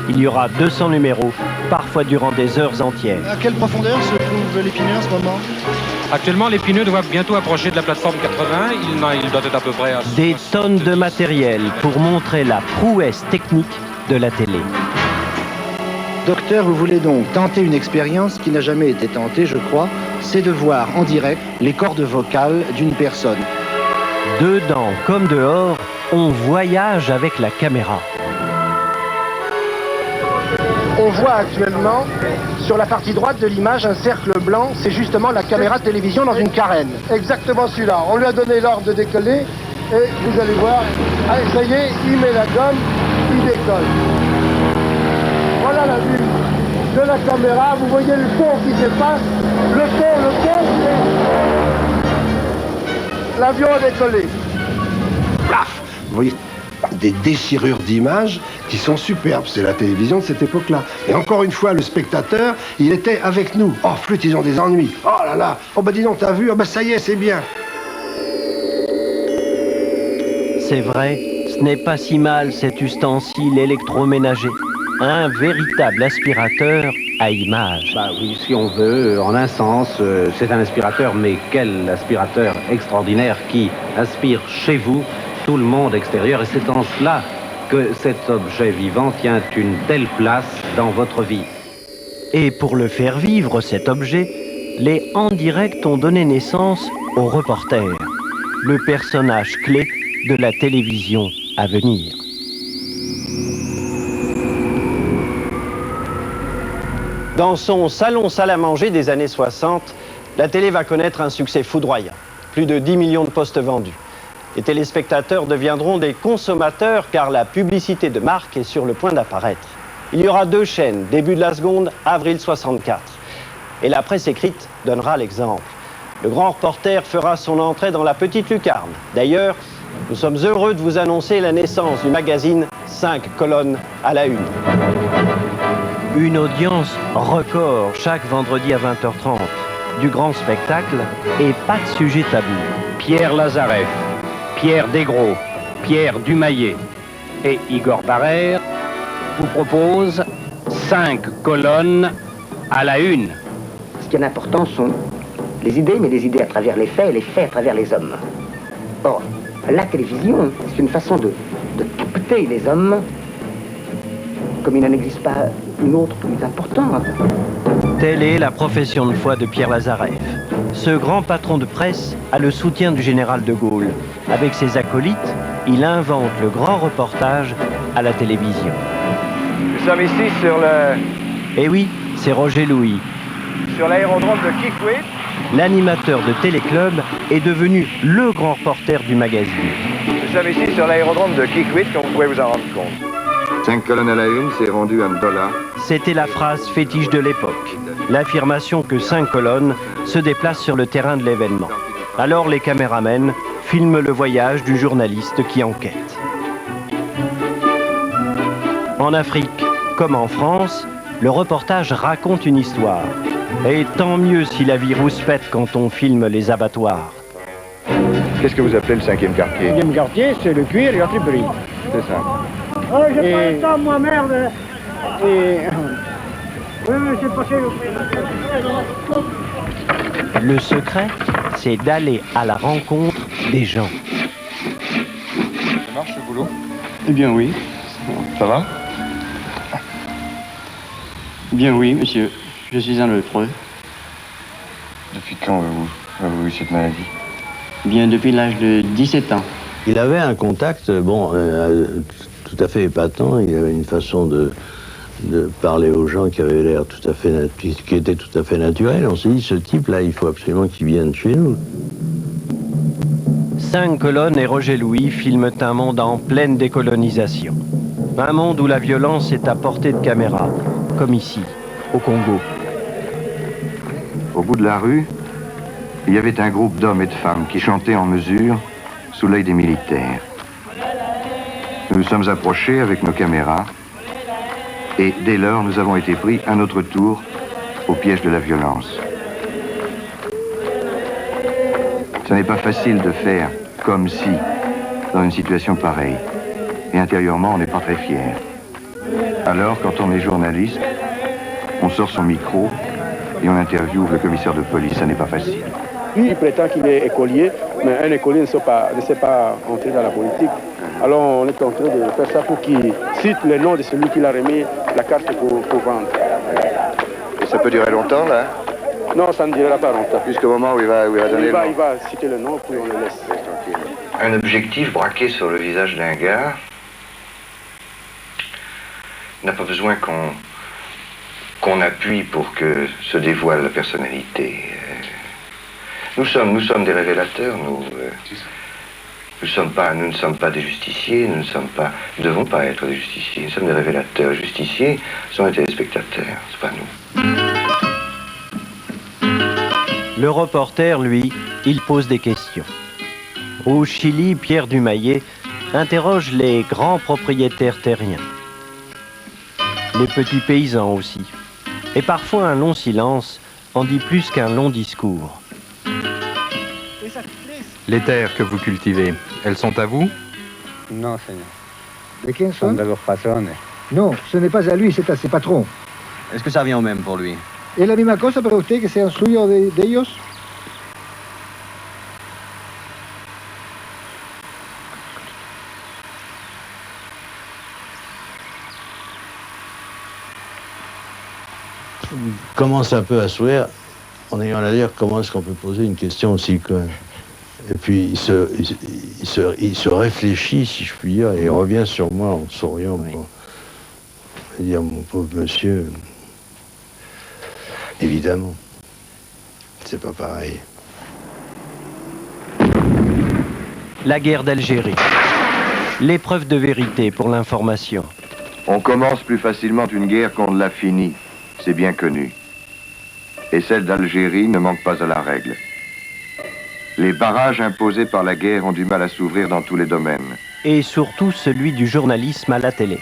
Il y aura 200 numéros, parfois durant des heures entières. À quelle profondeur se trouve l'épineux en ce moment? Actuellement, l'épineux doit bientôt approcher de la plateforme 80. Il doit être à peu près à... Des tonnes de matériel pour montrer la prouesse technique de la télé. Docteur, vous voulez donc tenter une expérience qui n'a jamais été tentée, je crois, c'est de voir en direct les cordes vocales d'une personne. Dedans comme dehors, on voyage avec la caméra. On voit actuellement, sur la partie droite de l'image, un cercle blanc. C'est justement la caméra de télévision dans une carène. Exactement celui-là. On lui a donné l'ordre de décoller et vous allez voir, allez, ça y est, il met la gomme, il décolle. Voilà la vue de la caméra. Vous voyez le pont qui s'efface. Le pont, l'avion a décollé. Plaf! Vous voyez, des déchirures d'images qui sont superbes. C'est la télévision de cette époque-là. Et encore une fois, le spectateur, il était avec nous. Oh, flûte, ils ont des ennuis. Oh là là. Oh, bah dis donc, t'as vu? Oh, bah ça y est, c'est bien. C'est vrai, ce n'est pas si mal cet ustensile électroménager. Un véritable aspirateur à images. Bah oui, si on veut, en un sens, c'est un aspirateur, mais quel aspirateur extraordinaire qui aspire chez vous tout le monde extérieur. Et c'est en cela que cet objet vivant tient une telle place dans votre vie. Et pour le faire vivre, cet objet, les En Direct ont donné naissance au reporter, le personnage clé de la télévision à venir. Dans son salon-salle à manger des années 60, la télé va connaître un succès foudroyant. Plus de 10 millions de postes vendus. Les téléspectateurs deviendront des consommateurs car la publicité de marque est sur le point d'apparaître. Il y aura 2 chaînes, début de la seconde, avril 64. Et la presse écrite donnera l'exemple. Le grand reporter fera son entrée dans la petite lucarne. D'ailleurs, nous sommes heureux de vous annoncer la naissance du magazine 5 colonnes à la une. Une audience record chaque vendredi à 20h30. Du grand spectacle et pas de sujet tabou. Pierre Lazareff, Pierre Desgros, Pierre Dumayet et Igor Barrère vous proposent 5 colonnes à la une. Ce qui est important sont les idées, mais les idées à travers les faits et les faits à travers les hommes. Or, la télévision, c'est une façon de capter les hommes comme il n'en existe pas une autre plus importante. Telle est la profession de foi de Pierre Lazareff. Ce grand patron de presse a le soutien du général de Gaulle. Avec ses acolytes, il invente le grand reportage à la télévision. Nous sommes ici sur le... Eh oui, c'est Roger Louis. Sur l'aérodrome de Kikwit. L'animateur de Téléclub est devenu le grand reporter du magazine. Nous sommes ici sur l'aérodrome de Kikwit, comme vous pouvez vous en rendre compte. 5 colonnes à la une, c'est rendu $1. C'était la phrase fétiche de l'époque. L'affirmation que 5 colonnes se déplacent sur le terrain de l'événement. Alors les caméramens filment le voyage du journaliste qui enquête. En Afrique, comme en France, le reportage raconte une histoire. Et tant mieux si la vie rouspète quand on filme les abattoirs. Qu'est-ce que vous appelez le 5e quartier? Le 5e quartier, c'est le cuir et la triperie. C'est ça. Oh, j'ai pas le temps, moi, merde. Et... Oui, c'est passé. Le secret, c'est d'aller à la rencontre des gens. Ça marche, ce boulot? Eh bien, oui. Ça va? Eh bien, oui, monsieur. Je suis un lépreux. Depuis quand avez-vous eu cette maladie? Eh bien, depuis l'âge de 17 ans. Il avait un contact, tout à fait épatant. Il avait une façon de parler aux gens qui avait l'air qui était tout à fait naturel. On s'est dit, ce type-là, il faut absolument qu'il vienne chez nous. 5 colonnes et Roger Louis filment un monde en pleine décolonisation. Un monde où la violence est à portée de caméra, comme ici, au Congo. Au bout de la rue, il y avait un groupe d'hommes et de femmes qui chantaient en mesure sous l'œil des militaires. Nous nous sommes approchés avec nos caméras et dès lors, nous avons été pris à notre tour au piège de la violence. Ce n'est pas facile de faire comme si dans une situation pareille. Et intérieurement, on n'est pas très fiers. Alors, quand on est journaliste, on sort son micro et on interviewe le commissaire de police. Ça n'est pas facile. Il prétend qu'il est écolier, mais un écolier ne sait pas entrer dans la politique. Alors on est en train de faire ça pour qu'il cite le nom de celui qui l'a remis la carte pour vendre. Et ça peut durer longtemps, là? Non, ça ne durera pas longtemps. Jusqu'au moment où il va donner le nom. Il va citer le nom, puis on le laisse. Un objectif braqué sur le visage d'un gars n'a pas besoin qu'on appuie pour que se dévoile la personnalité. Nous sommes des révélateurs, nous ne sommes pas des justiciers, nous ne devons pas être des justiciers, nous sommes des révélateurs. Les justiciers sont les téléspectateurs, c'est pas nous. Le reporter, lui, il pose des questions. Au Chili, Pierre Dumayet interroge les grands propriétaires terriens, les petits paysans aussi. Et parfois un long silence en dit plus qu'un long discours. Les terres que vous cultivez, elles sont à vous? Non, Seigneur. De qui sont? De los patrones. Non, ce n'est pas à lui, c'est à ses patrons. Est-ce que ça revient au même pour lui? ¿Es la misma cosa para usted que sean suyos de ellos? Je commence un peu à sourire en ayant à dire comment est-ce qu'on peut poser une question aussi conne. Et puis il se réfléchit, si je puis dire, et il revient sur moi en souriant pour dire, mon pauvre monsieur, évidemment, c'est pas pareil. La guerre d'Algérie. L'épreuve de vérité pour l'information. On commence plus facilement une guerre qu'on ne la finit, c'est bien connu. Et celle d'Algérie ne manque pas à la règle. Les barrages imposés par la guerre ont du mal à s'ouvrir dans tous les domaines. Et surtout celui du journalisme à la télé.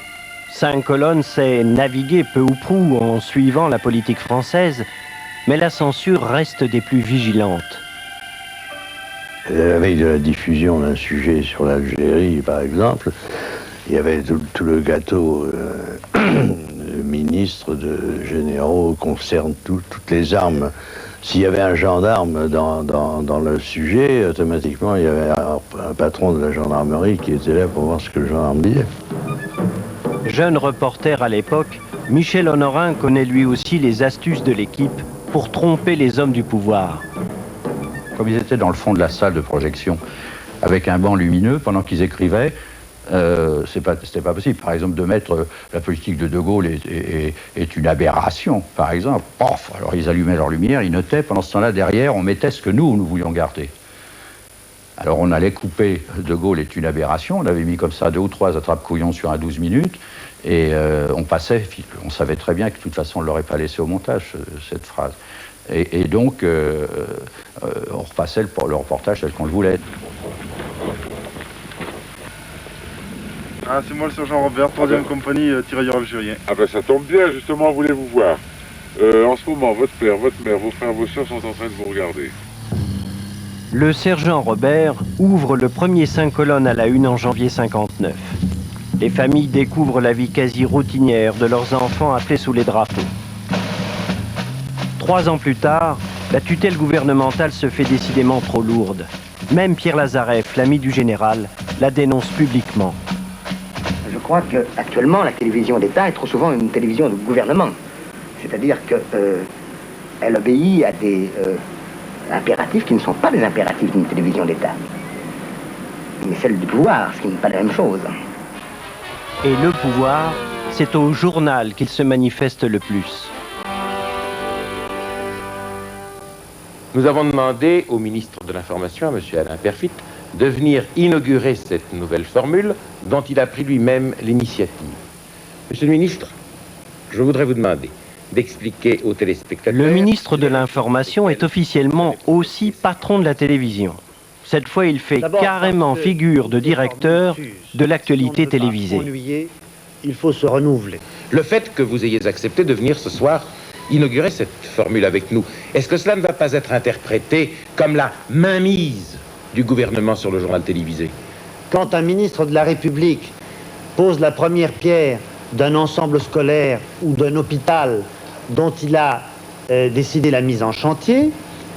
5 colonnes, c'est naviguer peu ou prou en suivant la politique française, mais la censure reste des plus vigilantes. La veille de la diffusion d'un sujet sur l'Algérie, par exemple, il y avait tout le gâteau de ministres, de généraux, concerne toutes les armes. S'il y avait un gendarme dans le sujet, automatiquement, il y avait un patron de la gendarmerie qui était là pour voir ce que le gendarme disait. Jeune reporter à l'époque, Michel Honorin connaît lui aussi les astuces de l'équipe pour tromper les hommes du pouvoir. Comme ils étaient dans le fond de la salle de projection, avec un banc lumineux, pendant qu'ils écrivaient, c'était pas possible. Par exemple, de mettre la politique de De Gaulle est une aberration, par exemple. Pof, alors ils allumaient leur lumière, ils notaient. Pendant ce temps-là, derrière, on mettait ce que nous voulions garder. Alors on allait couper De Gaulle est une aberration. On avait mis comme ça 2 ou 3 attrape-couillons sur un 12 minutes. Et on passait, on savait très bien que de toute façon, on ne l'aurait pas laissé au montage, cette phrase. Et donc, on repassait le reportage tel qu'on le voulait. Ah, c'est moi le sergent Robert, 3e compagnie tirailleurs algériens. Ah ben ça tombe bien, justement, voulez-vous voir. En ce moment, votre père, votre mère, vos frères, vos soeurs sont en train de vous regarder. Le sergent Robert ouvre le premier 5 colonnes à la une en janvier 59. Les familles découvrent la vie quasi routinière de leurs enfants appelés sous les drapeaux. 3 ans plus tard, la tutelle gouvernementale se fait décidément trop lourde. Même Pierre Lazareff, l'ami du général, la dénonce publiquement. Je crois qu'actuellement, la télévision d'État est trop souvent une télévision de gouvernement. C'est-à-dire qu'elle obéit à des impératifs qui ne sont pas des impératifs d'une télévision d'État, mais celle du pouvoir, ce qui n'est pas la même chose. Et le pouvoir, c'est au journal qu'il se manifeste le plus. Nous avons demandé au ministre de l'Information, à M. Alain Peyrefitte, de venir inaugurer cette nouvelle formule dont il a pris lui-même l'initiative. Monsieur le ministre, je voudrais vous demander d'expliquer aux téléspectateurs... Le ministre de l'Information est officiellement aussi patron de la télévision. Cette fois, il fait carrément figure de directeur de l'actualité télévisée. Il faut se renouveler. Le fait que vous ayez accepté de venir ce soir inaugurer cette formule avec nous, est-ce que cela ne va pas être interprété comme la mainmise du gouvernement sur le journal télévisé? Quand un ministre de la République pose la première pierre d'un ensemble scolaire ou d'un hôpital dont il a décidé la mise en chantier,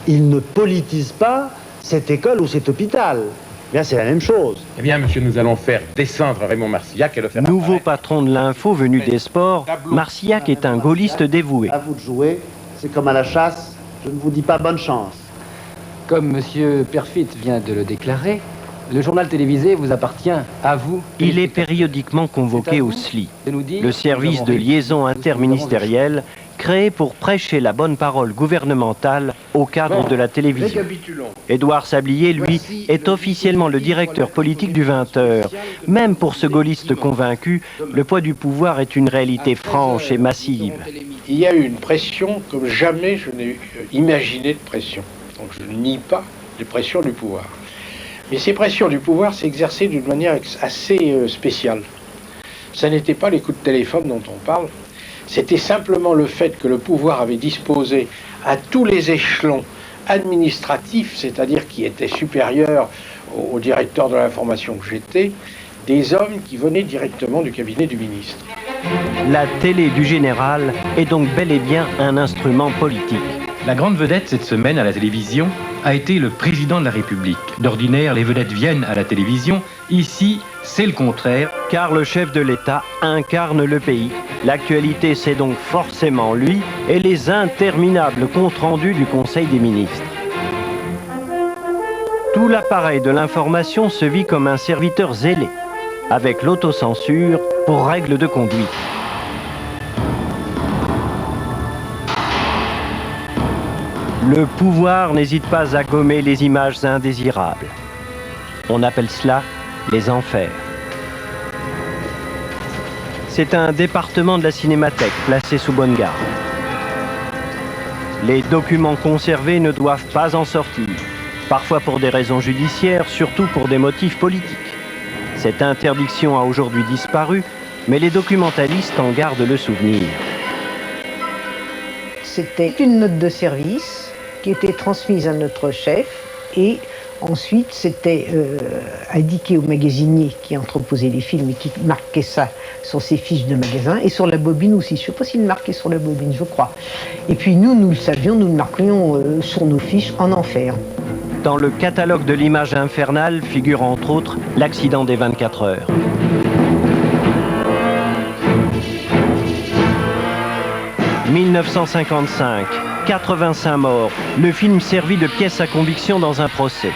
il ne politise pas cette école ou cet hôpital. Bien, c'est la même chose. Eh bien, monsieur, nous allons faire descendre Raymond Marcillac et le faire... Nouveau patron de l'info venu des sports, Marcillac est un gaulliste dévoué. À vous de jouer, c'est comme à la chasse, je ne vous dis pas bonne chance. Comme M. Peyrefitte vient de le déclarer, le journal télévisé vous appartient à vous. Il est périodiquement convoqué au SLI, le service de liaison interministérielle créé pour prêcher la bonne parole gouvernementale au cadre de la télévision. Édouard Sablier, lui, est officiellement le directeur politique du 20h. Même pour ce gaulliste convaincu, le poids du pouvoir est une réalité franche et massive. Il y a eu une pression comme jamais je n'ai imaginé de pression. Donc je ne nie pas les pressions du pouvoir. Mais ces pressions du pouvoir s'exerçaient d'une manière assez spéciale. Ça n'était pas les coups de téléphone dont on parle, c'était simplement le fait que le pouvoir avait disposé à tous les échelons administratifs, c'est-à-dire qui étaient supérieurs au directeur de l'information que j'étais, des hommes qui venaient directement du cabinet du ministre. La télé du général est donc bel et bien un instrument politique. La grande vedette cette semaine à la télévision a été le président de la République. D'ordinaire, les vedettes viennent à la télévision. Ici, c'est le contraire. Car le chef de l'État incarne le pays. L'actualité, c'est donc forcément lui et les interminables comptes rendus du Conseil des ministres. Tout l'appareil de l'information se vit comme un serviteur zélé, avec l'autocensure pour règle de conduite. Le pouvoir n'hésite pas à gommer les images indésirables. On appelle cela les enfers. C'est un département de la Cinémathèque placé sous bonne garde. Les documents conservés ne doivent pas en sortir, parfois pour des raisons judiciaires, surtout pour des motifs politiques. Cette interdiction a aujourd'hui disparu, mais les documentalistes en gardent le souvenir. C'était une note de service qui était transmise à notre chef et ensuite c'était indiqué au magasinier qui entreposait les films et qui marquait ça sur ses fiches de magasin et sur la bobine aussi. Je ne sais pas s'il marquait sur la bobine, je crois. Et puis nous le savions, nous le marquions sur nos fiches en enfer. Dans le catalogue de l'image infernale figure entre autres l'accident des 24 heures. « 1955, 85 morts, le film servit de pièce à conviction dans un procès.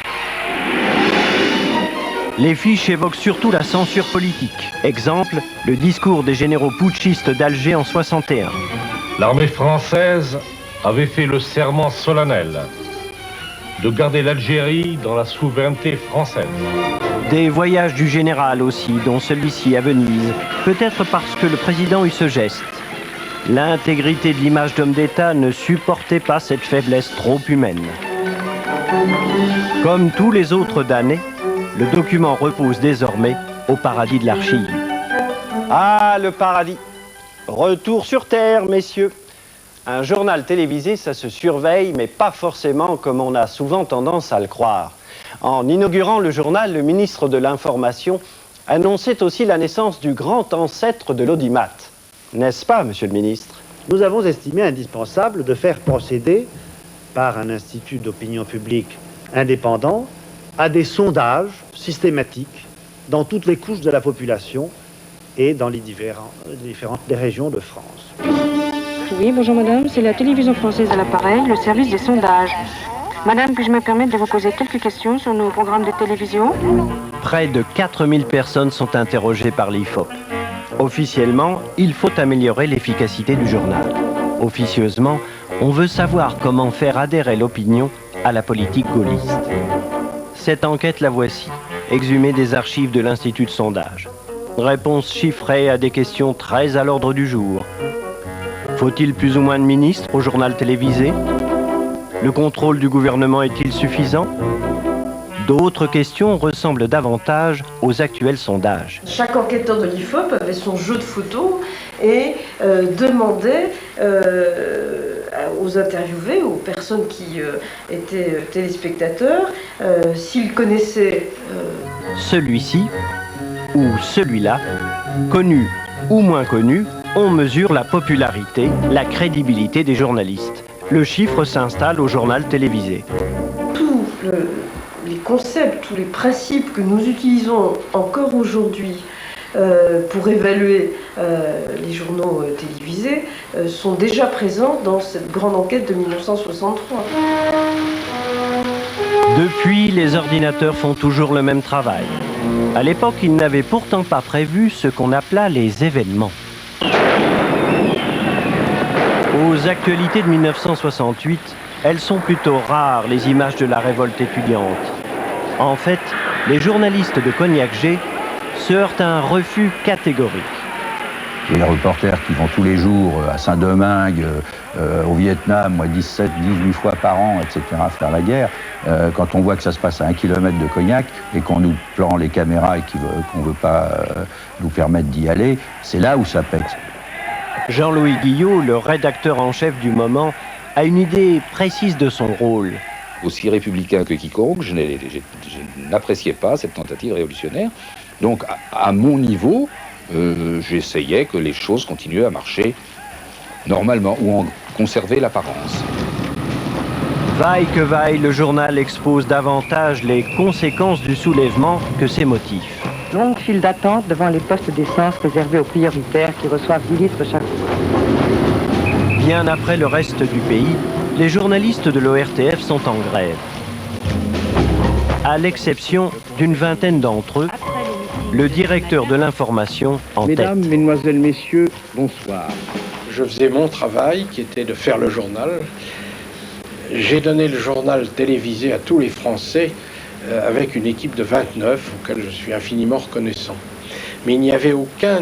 Les fiches évoquent surtout la censure politique. Exemple, le discours des généraux putschistes d'Alger en 61. L'armée française avait fait le serment solennel de garder l'Algérie dans la souveraineté française. Des voyages du général aussi, dont celui-ci à Venise, peut-être parce que le président eut ce geste. L'intégrité de l'image d'homme d'État ne supportait pas cette faiblesse trop humaine. Comme tous les autres damnés, le document repose désormais au paradis de l'archive. Ah, le paradis! Retour sur Terre, messieurs. Un journal télévisé, ça se surveille, mais pas forcément comme on a souvent tendance à le croire. En inaugurant le journal, le ministre de l'Information annonçait aussi la naissance du grand ancêtre de l'audimat. N'est-ce pas, monsieur le ministre? Nous avons estimé indispensable de faire procéder, par un institut d'opinion publique indépendant, à des sondages systématiques dans toutes les couches de la population et dans les différentes régions de France. Oui, bonjour madame, c'est la télévision française à l'appareil, le service des sondages. Madame, puis-je me permettre de vous poser quelques questions sur nos programmes de télévision? Près de 4000 personnes sont interrogées par l'IFOP. Officiellement, il faut améliorer l'efficacité du journal. Officieusement, on veut savoir comment faire adhérer l'opinion à la politique gaulliste. Cette enquête, la voici, exhumée des archives de l'Institut de sondage. Réponse chiffrée à des questions très à l'ordre du jour. Faut-il plus ou moins de ministres au journal télévisé? Le contrôle du gouvernement est-il suffisant? D'autres questions ressemblent davantage aux actuels sondages. Chaque enquêteur de l'IFOP avait son jeu de photos et demandait aux interviewés, aux personnes qui étaient téléspectateurs, s'ils connaissaient celui-ci ou celui-là, connu ou moins connu, on mesure la popularité, la crédibilité des journalistes. Le chiffre s'installe au journal télévisé. Les concepts, tous les principes que nous utilisons encore aujourd'hui pour évaluer les journaux télévisés sont déjà présents dans cette grande enquête de 1963. Depuis, les ordinateurs font toujours le même travail. À l'époque, ils n'avaient pourtant pas prévu ce qu'on appela les événements. Aux actualités de 1968, elles sont plutôt rares, les images de la révolte étudiante. En fait, les journalistes de Cognac G se heurtent à un refus catégorique. Les reporters qui vont tous les jours à Saint-Domingue, au Vietnam, moi 17, 18 fois par an, etc., faire la guerre, quand on voit que ça se passe à 1 kilomètre de Cognac et qu'on nous plante les caméras et qu'on ne veut pas nous permettre d'y aller, c'est là où ça pète. Jean-Louis Guillot, le rédacteur en chef du moment, a une idée précise de son rôle. Aussi républicain que quiconque, je n'appréciais pas cette tentative révolutionnaire. Donc, à mon niveau, j'essayais que les choses continuaient à marcher normalement, ou en conserver l'apparence. Vaille que vaille, le journal expose davantage les conséquences du soulèvement que ses motifs. Longue file d'attente devant les postes d'essence réservés aux prioritaires qui reçoivent 10 litres chaque jour. Bien après le reste du pays, les journalistes de l'ORTF sont en grève. À l'exception d'une vingtaine d'entre eux, le directeur de l'information en tête. Mesdames, Mesdemoiselles, Messieurs, bonsoir. Je faisais mon travail qui était de faire le journal. J'ai donné le journal télévisé à tous les Français avec une équipe de 29 auquel je suis infiniment reconnaissant. Mais il n'y avait aucun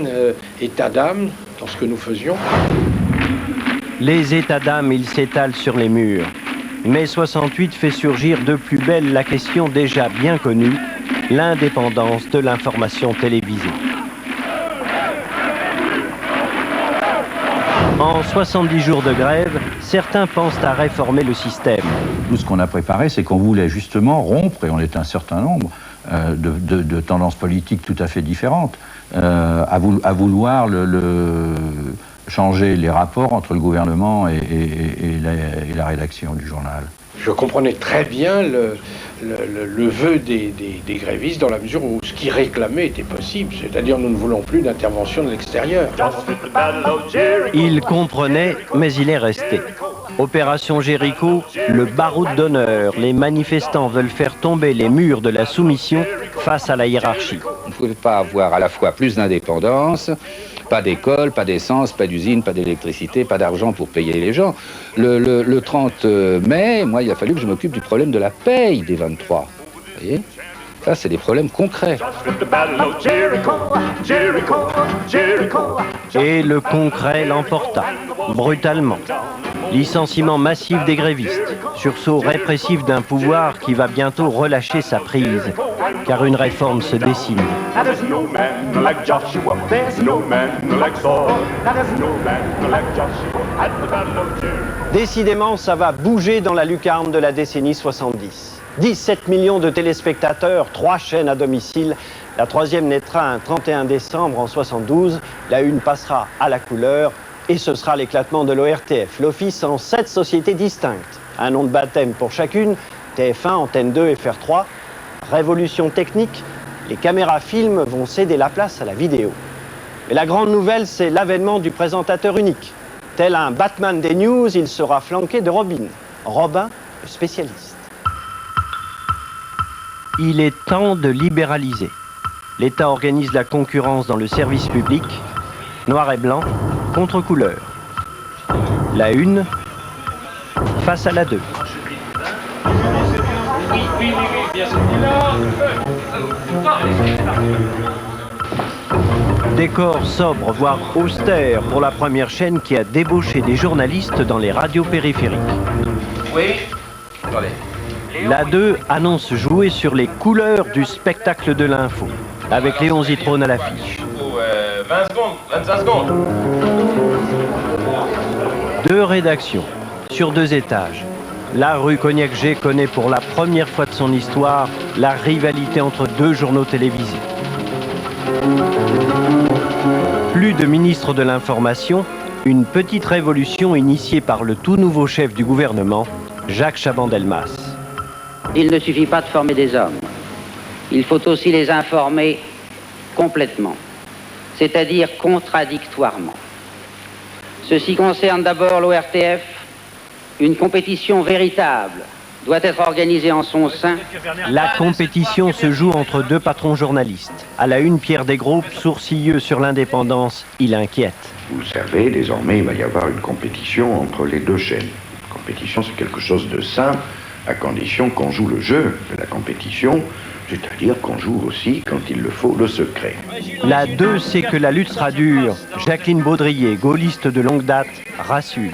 état d'âme dans ce que nous faisions. Les états d'âme, ils s'étalent sur les murs. Mai 68 fait surgir de plus belle la question déjà bien connue, l'indépendance de l'information télévisée. En 70 jours de grève, certains pensent à réformer le système. Nous, ce qu'on a préparé, c'est qu'on voulait justement rompre, et on est un certain nombre, de tendances politiques tout à fait différentes, à vouloir changer les rapports entre le gouvernement et la rédaction du journal. Je comprenais très bien le vœu des grévistes dans la mesure où ce qu'ils réclamaient était possible, c'est-à-dire nous ne voulons plus d'intervention de l'extérieur. Il comprenait, mais il est resté. Opération Jéricho, le baroud d'honneur. Les manifestants veulent faire tomber les murs de la soumission face à la hiérarchie. On ne pouvait pas avoir à la fois plus d'indépendance, pas d'école, pas d'essence, pas d'usine, pas d'électricité, pas d'argent pour payer les gens. Le 30 mai, moi, il a fallu que je m'occupe du problème de la paye des 23. Vous voyez ? Ça, c'est des problèmes concrets. Et le concret l'emporta, brutalement. Licenciement massif des grévistes, sursaut répressif d'un pouvoir qui va bientôt relâcher sa prise, car une réforme se dessine. Décidément, ça va bouger dans la lucarne de la décennie 70. 17 millions de téléspectateurs, 3 chaînes à domicile. La troisième naîtra un 31 décembre en 72. La une passera à la couleur et ce sera l'éclatement de l'ORTF. L'office en 7 sociétés distinctes. Un nom de baptême pour chacune. TF1, Antenne 2, FR3. Révolution technique. Les caméras films vont céder la place à la vidéo. Mais la grande nouvelle, c'est l'avènement du présentateur unique. Tel un Batman des news, il sera flanqué de Robin. Robin, le spécialiste. Il est temps de libéraliser. L'État organise la concurrence dans le service public, noir et blanc, contre couleur. La une face à la 2. Décor sobre, voire austère pour la première chaîne qui a débauché des journalistes dans les radios périphériques. Oui, attendez. La 2 annonce jouer sur les couleurs du spectacle de l'info, avec Léon Zitrone à l'affiche. 20 secondes, 25 secondes. 2 rédactions, sur 2 étages. La rue Cognac-G connaît pour la première fois de son histoire la rivalité entre 2 journaux télévisés. Plus de ministre de l'information, une petite révolution initiée par le tout nouveau chef du gouvernement, Jacques Chaban-Delmas. Il ne suffit pas de former des hommes. Il faut aussi les informer complètement, c'est-à-dire contradictoirement. Ceci concerne d'abord l'ORTF. Une compétition véritable doit être organisée en son sein. La compétition se joue entre 2 patrons journalistes. À la une, Pierre Desgros, sourcilleux sur l'indépendance, il inquiète. Vous savez, désormais, il va y avoir une compétition entre les 2 chaînes. La compétition, c'est quelque chose de simple, à condition qu'on joue le jeu de la compétition C'est-à-dire qu'on joue aussi, quand il le faut, le secret. La 2, c'est que la lutte sera dure. Jacqueline Baudrier, gaulliste de longue date, rassure.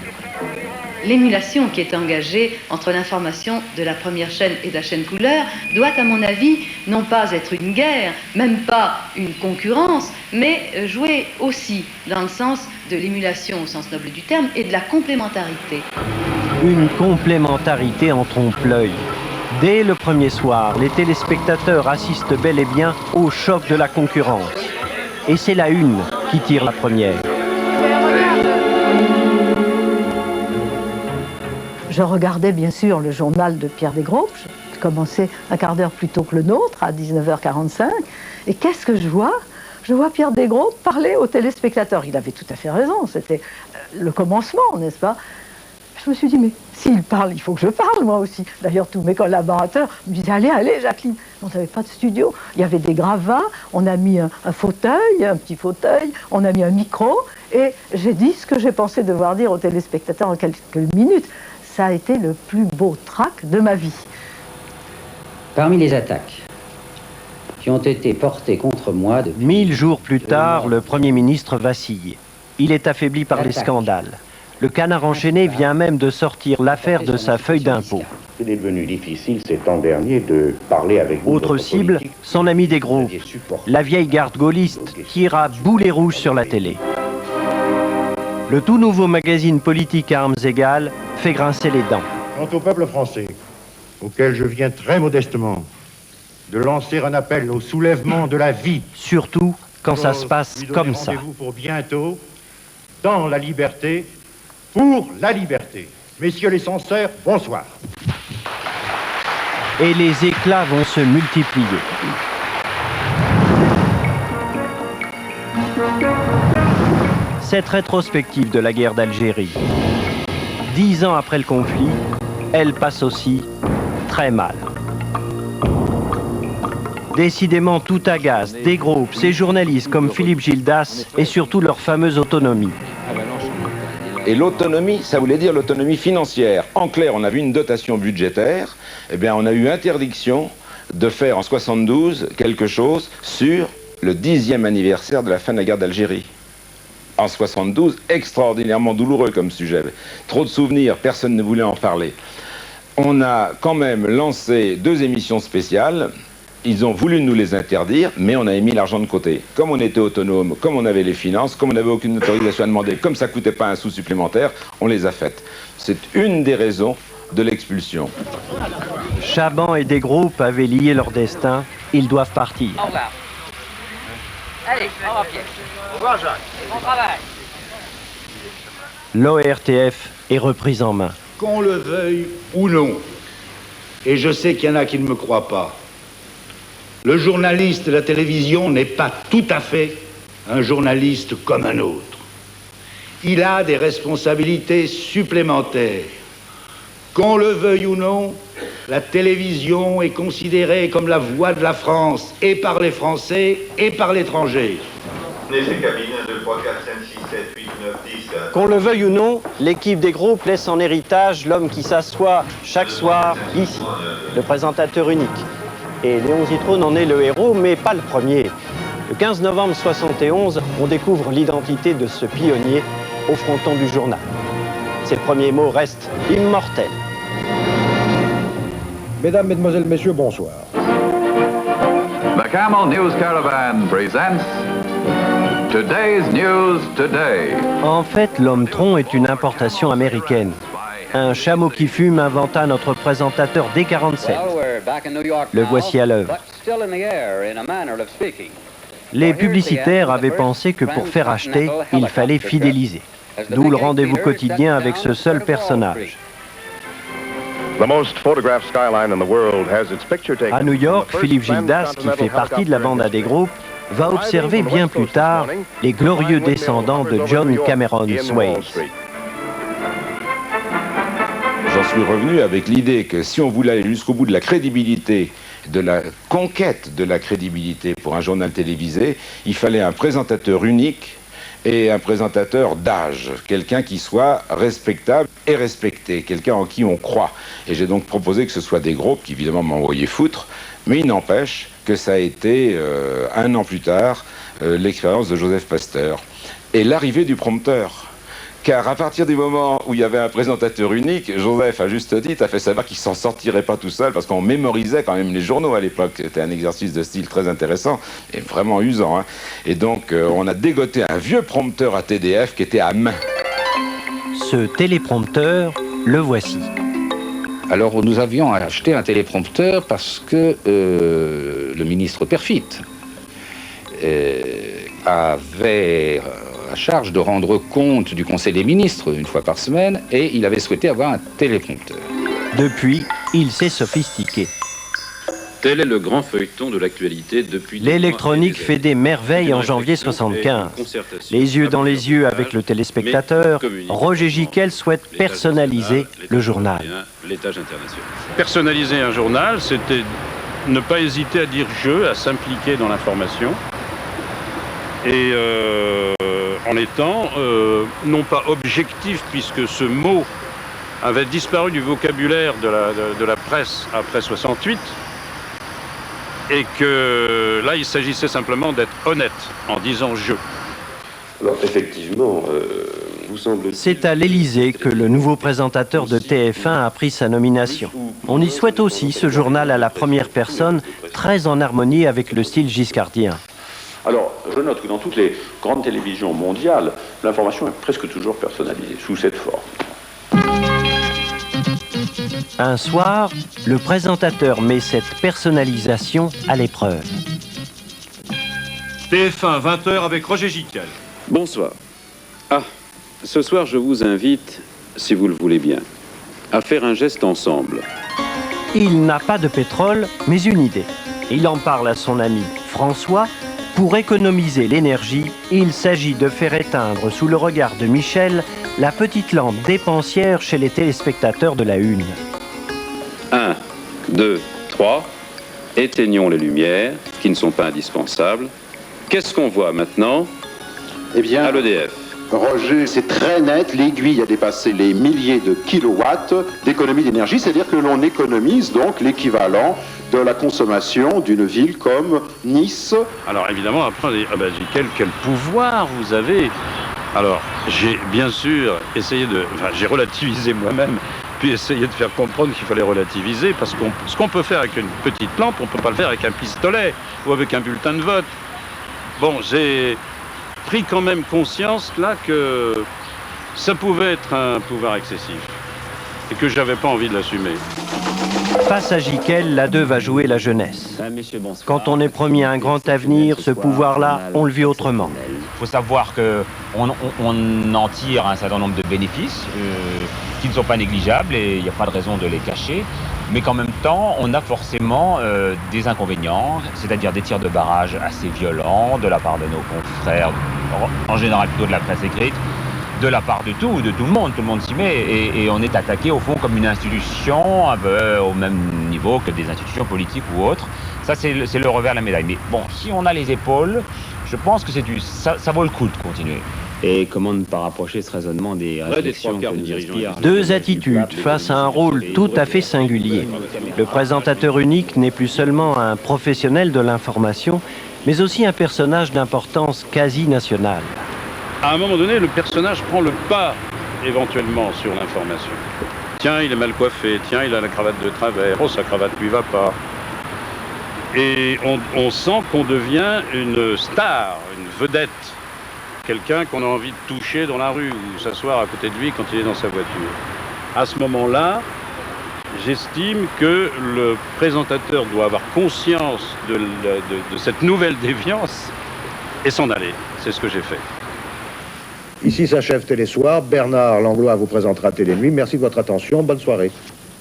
L'émulation qui est engagée entre l'information de la première chaîne et de la chaîne couleur doit, à mon avis, non pas être une guerre, même pas une concurrence, mais jouer aussi dans le sens de l'émulation au sens noble du terme et de la complémentarité. Une complémentarité en trompe-l'œil. Dès le premier soir, les téléspectateurs assistent bel et bien au choc de la concurrence. Et c'est la une qui tire la première. Je regardais bien sûr le journal de Pierre Desgroupes. Je commençais un quart d'heure plus tôt que le nôtre, à 19h45. Et qu'est-ce que je vois? Je vois Pierre Desgroupes parler aux téléspectateurs. Il avait tout à fait raison, c'était le commencement, n'est-ce pas? Je me suis dit, mais s'il parle, il faut que je parle moi aussi. D'ailleurs, tous mes collaborateurs me disaient, allez, allez, Jacqueline. On n'avait pas de studio, il y avait des gravats, on a mis un fauteuil, un petit fauteuil, on a mis un micro, et j'ai dit ce que j'ai pensé devoir dire aux téléspectateurs en quelques minutes. Ça a été le plus beau trac de ma vie. Parmi les attaques qui ont été portées contre moi... 1000 jours plus tard, le Premier ministre vacille. Il est affaibli par les scandales. Le Canard enchaîné vient même de sortir l'affaire de sa feuille d'impôt. Il est devenu difficile ces temps derniers de parler avec vous. Autre cible, son ami Desgroupes, la vieille garde gaulliste qui ira boulet rouge sur la télé. Le tout nouveau magazine politique à armes égales fait grincer les dents. Quant au peuple français, auquel je viens très modestement de lancer un appel au soulèvement de la vie. Surtout quand ça se passe comme ça. Rendez-vous pour bientôt, dans la liberté, pour la liberté. Messieurs les censeurs, bonsoir. Et les éclats vont se multiplier. Cette rétrospective de la guerre d'Algérie, 10 ans après le conflit, elle passe aussi très mal. Décidément, tout agace, Desgroupes, ces journalistes comme Philippe Gildas et surtout leur fameuse autonomie. Et l'autonomie, ça voulait dire l'autonomie financière. En clair, on a vu une dotation budgétaire, eh bien on a eu interdiction de faire en 72 quelque chose sur le 10e anniversaire de la fin de la guerre d'Algérie. En 72, extraordinairement douloureux comme sujet. Trop de souvenirs, personne ne voulait en parler. On a quand même lancé 2 émissions spéciales. Ils ont voulu nous les interdire, mais on avait mis l'argent de côté. Comme on était autonome, comme on avait les finances, comme on n'avait aucune autorisation à demander, comme ça ne coûtait pas un sou supplémentaire, on les a faites. C'est une des raisons de l'expulsion. Chaban et Desgroupes avaient lié leur destin. Ils doivent partir. Au revoir. Allez, au revoir Pierre. Au revoir Jacques. Bon travail. L'ORTF est reprise en main. Qu'on le veuille ou non, et je sais qu'il y en a qui ne me croient pas, le journaliste de la télévision n'est pas tout à fait un journaliste comme un autre. Il a des responsabilités supplémentaires. Qu'on le veuille ou non, la télévision est considérée comme la voix de la France, et par les Français, et par l'étranger. Qu'on le veuille ou non, l'équipe Desgroupes laisse en héritage l'homme qui s'assoit chaque soir ici, le présentateur unique. Et Léon Zitrone en est le héros, mais pas le premier. Le 15 novembre 71, on découvre l'identité de ce pionnier au fronton du journal. Ses premiers mots restent immortels. Mesdames, Mesdemoiselles, Messieurs, bonsoir. The Camel News Caravan presents Today's News Today. En fait, l'homme-tronc est une importation américaine. Un chameau qui fume inventa notre présentateur dès 47. Le voici à l'œuvre. Les publicitaires avaient pensé que pour faire acheter, il fallait fidéliser. D'où le rendez-vous quotidien avec ce seul personnage. À New York, Philippe Gildas, qui fait partie de la bande à Desgroupes, va observer bien plus tard les glorieux descendants de John Cameron Swayze. J'en suis revenu avec l'idée que si on voulait aller jusqu'au bout de la crédibilité, de la conquête de la crédibilité pour un journal télévisé, il fallait un présentateur unique et un présentateur d'âge, quelqu'un qui soit respectable et respecté, quelqu'un en qui on croit. Et j'ai donc proposé que ce soit des groupes qui évidemment m'envoyaient foutre, mais il n'empêche que ça a été, un an plus tard, l'expérience de Joseph Pasteur. Et l'arrivée du prompteur. Car à partir du moment où il y avait un présentateur unique, Joseph, à juste titre, a fait savoir qu'il ne s'en sortirait pas tout seul, parce qu'on mémorisait quand même les journaux à l'époque. C'était un exercice de style très intéressant et vraiment usant, hein. Et donc, on a dégoté un vieux prompteur à TDF qui était à main. Ce téléprompteur, le voici. Alors, nous avions acheté un téléprompteur parce que le ministre Perfit avait à charge de rendre compte du Conseil des ministres une fois par semaine, et il avait souhaité avoir un téléprompteur. Depuis, il s'est sophistiqué. Tel est le grand feuilleton de l'actualité depuis... L'électronique fait des merveilles en janvier 75. Les yeux dans les yeux avec le téléspectateur, Roger Giquel souhaite personnaliser le journal. L'étage international. Personnaliser un journal, c'était ne pas hésiter à dire « je », à s'impliquer dans l'information. Et en étant non pas objectif, puisque ce mot avait disparu du vocabulaire de la presse après 68, et que là il s'agissait simplement d'être honnête en disant « je ». Alors effectivement, vous semble... C'est à l'Élysée que le nouveau présentateur de TF1 a pris sa nomination. On y souhaite aussi ce journal à la première personne, très en harmonie avec le style giscardien. Alors, je note que dans toutes les grandes télévisions mondiales, l'information est presque toujours personnalisée, sous cette forme. Un soir, le présentateur met cette personnalisation à l'épreuve. TF1, 20h avec Roger Giquel. Bonsoir. Ah, ce soir, je vous invite, si vous le voulez bien, à faire un geste ensemble. Il n'a pas de pétrole, mais une idée. Il en parle à son ami François. Pour économiser l'énergie, il s'agit de faire éteindre sous le regard de Michel la petite lampe dépensière chez les téléspectateurs de la Une. 1, 2, 3. Éteignons les lumières, qui ne sont pas indispensables. Qu'est-ce qu'on voit maintenant? Eh bien, à l'EDF. Roger, c'est très net, l'aiguille a dépassé les milliers de kilowatts d'économie d'énergie, c'est-à-dire que l'on économise donc l'équivalent de la consommation d'une ville comme Nice. Alors évidemment, après, on dit, ah ben, quel pouvoir vous avez. Alors, j'ai bien sûr essayé de... Enfin, j'ai relativisé moi-même, puis essayé de faire comprendre qu'il fallait relativiser, parce que ce qu'on peut faire avec une petite lampe, on ne peut pas le faire avec un pistolet ou avec un bulletin de vote. Bon, j'ai pris quand même conscience, là, que ça pouvait être un pouvoir excessif, et que j'avais pas envie de l'assumer. Face à Giquel, la 2 va jouer la jeunesse. Quand on est promis un grand avenir, ce pouvoir-là, on le vit autrement. Il faut savoir qu'on en tire un certain nombre de bénéfices qui ne sont pas négligeables et il n'y a pas de raison de les cacher. Mais qu'en même temps, on a forcément des inconvénients, c'est-à-dire des tirs de barrage assez violents de la part de nos confrères, en général plutôt de la presse écrite, de la part de tout le monde s'y met, et on est attaqué au fond comme une institution un peu au même niveau que des institutions politiques ou autres. Ça, c'est le revers de la médaille. Mais bon, si on a les épaules, je pense que ça vaut le coup de continuer. Et comment ne pas rapprocher ce raisonnement des réflexions que nous inspire. Deux attitudes face à un rôle tout à fait singulier. Le présentateur unique n'est plus seulement un professionnel de l'information, mais aussi un personnage d'importance quasi nationale. À un moment donné, le personnage prend le pas, éventuellement, sur l'information. Tiens, il est mal coiffé, tiens, il a la cravate de travers, oh, sa cravate lui va pas. Et on sent qu'on devient une star, une vedette. Quelqu'un qu'on a envie de toucher dans la rue ou s'asseoir à côté de lui quand il est dans sa voiture. À ce moment-là, j'estime que le présentateur doit avoir conscience de cette nouvelle déviance et s'en aller. C'est ce que j'ai fait. Ici s'achève Télésoir. Bernard Langlois vous présentera Télénuit. Merci de votre attention. Bonne soirée.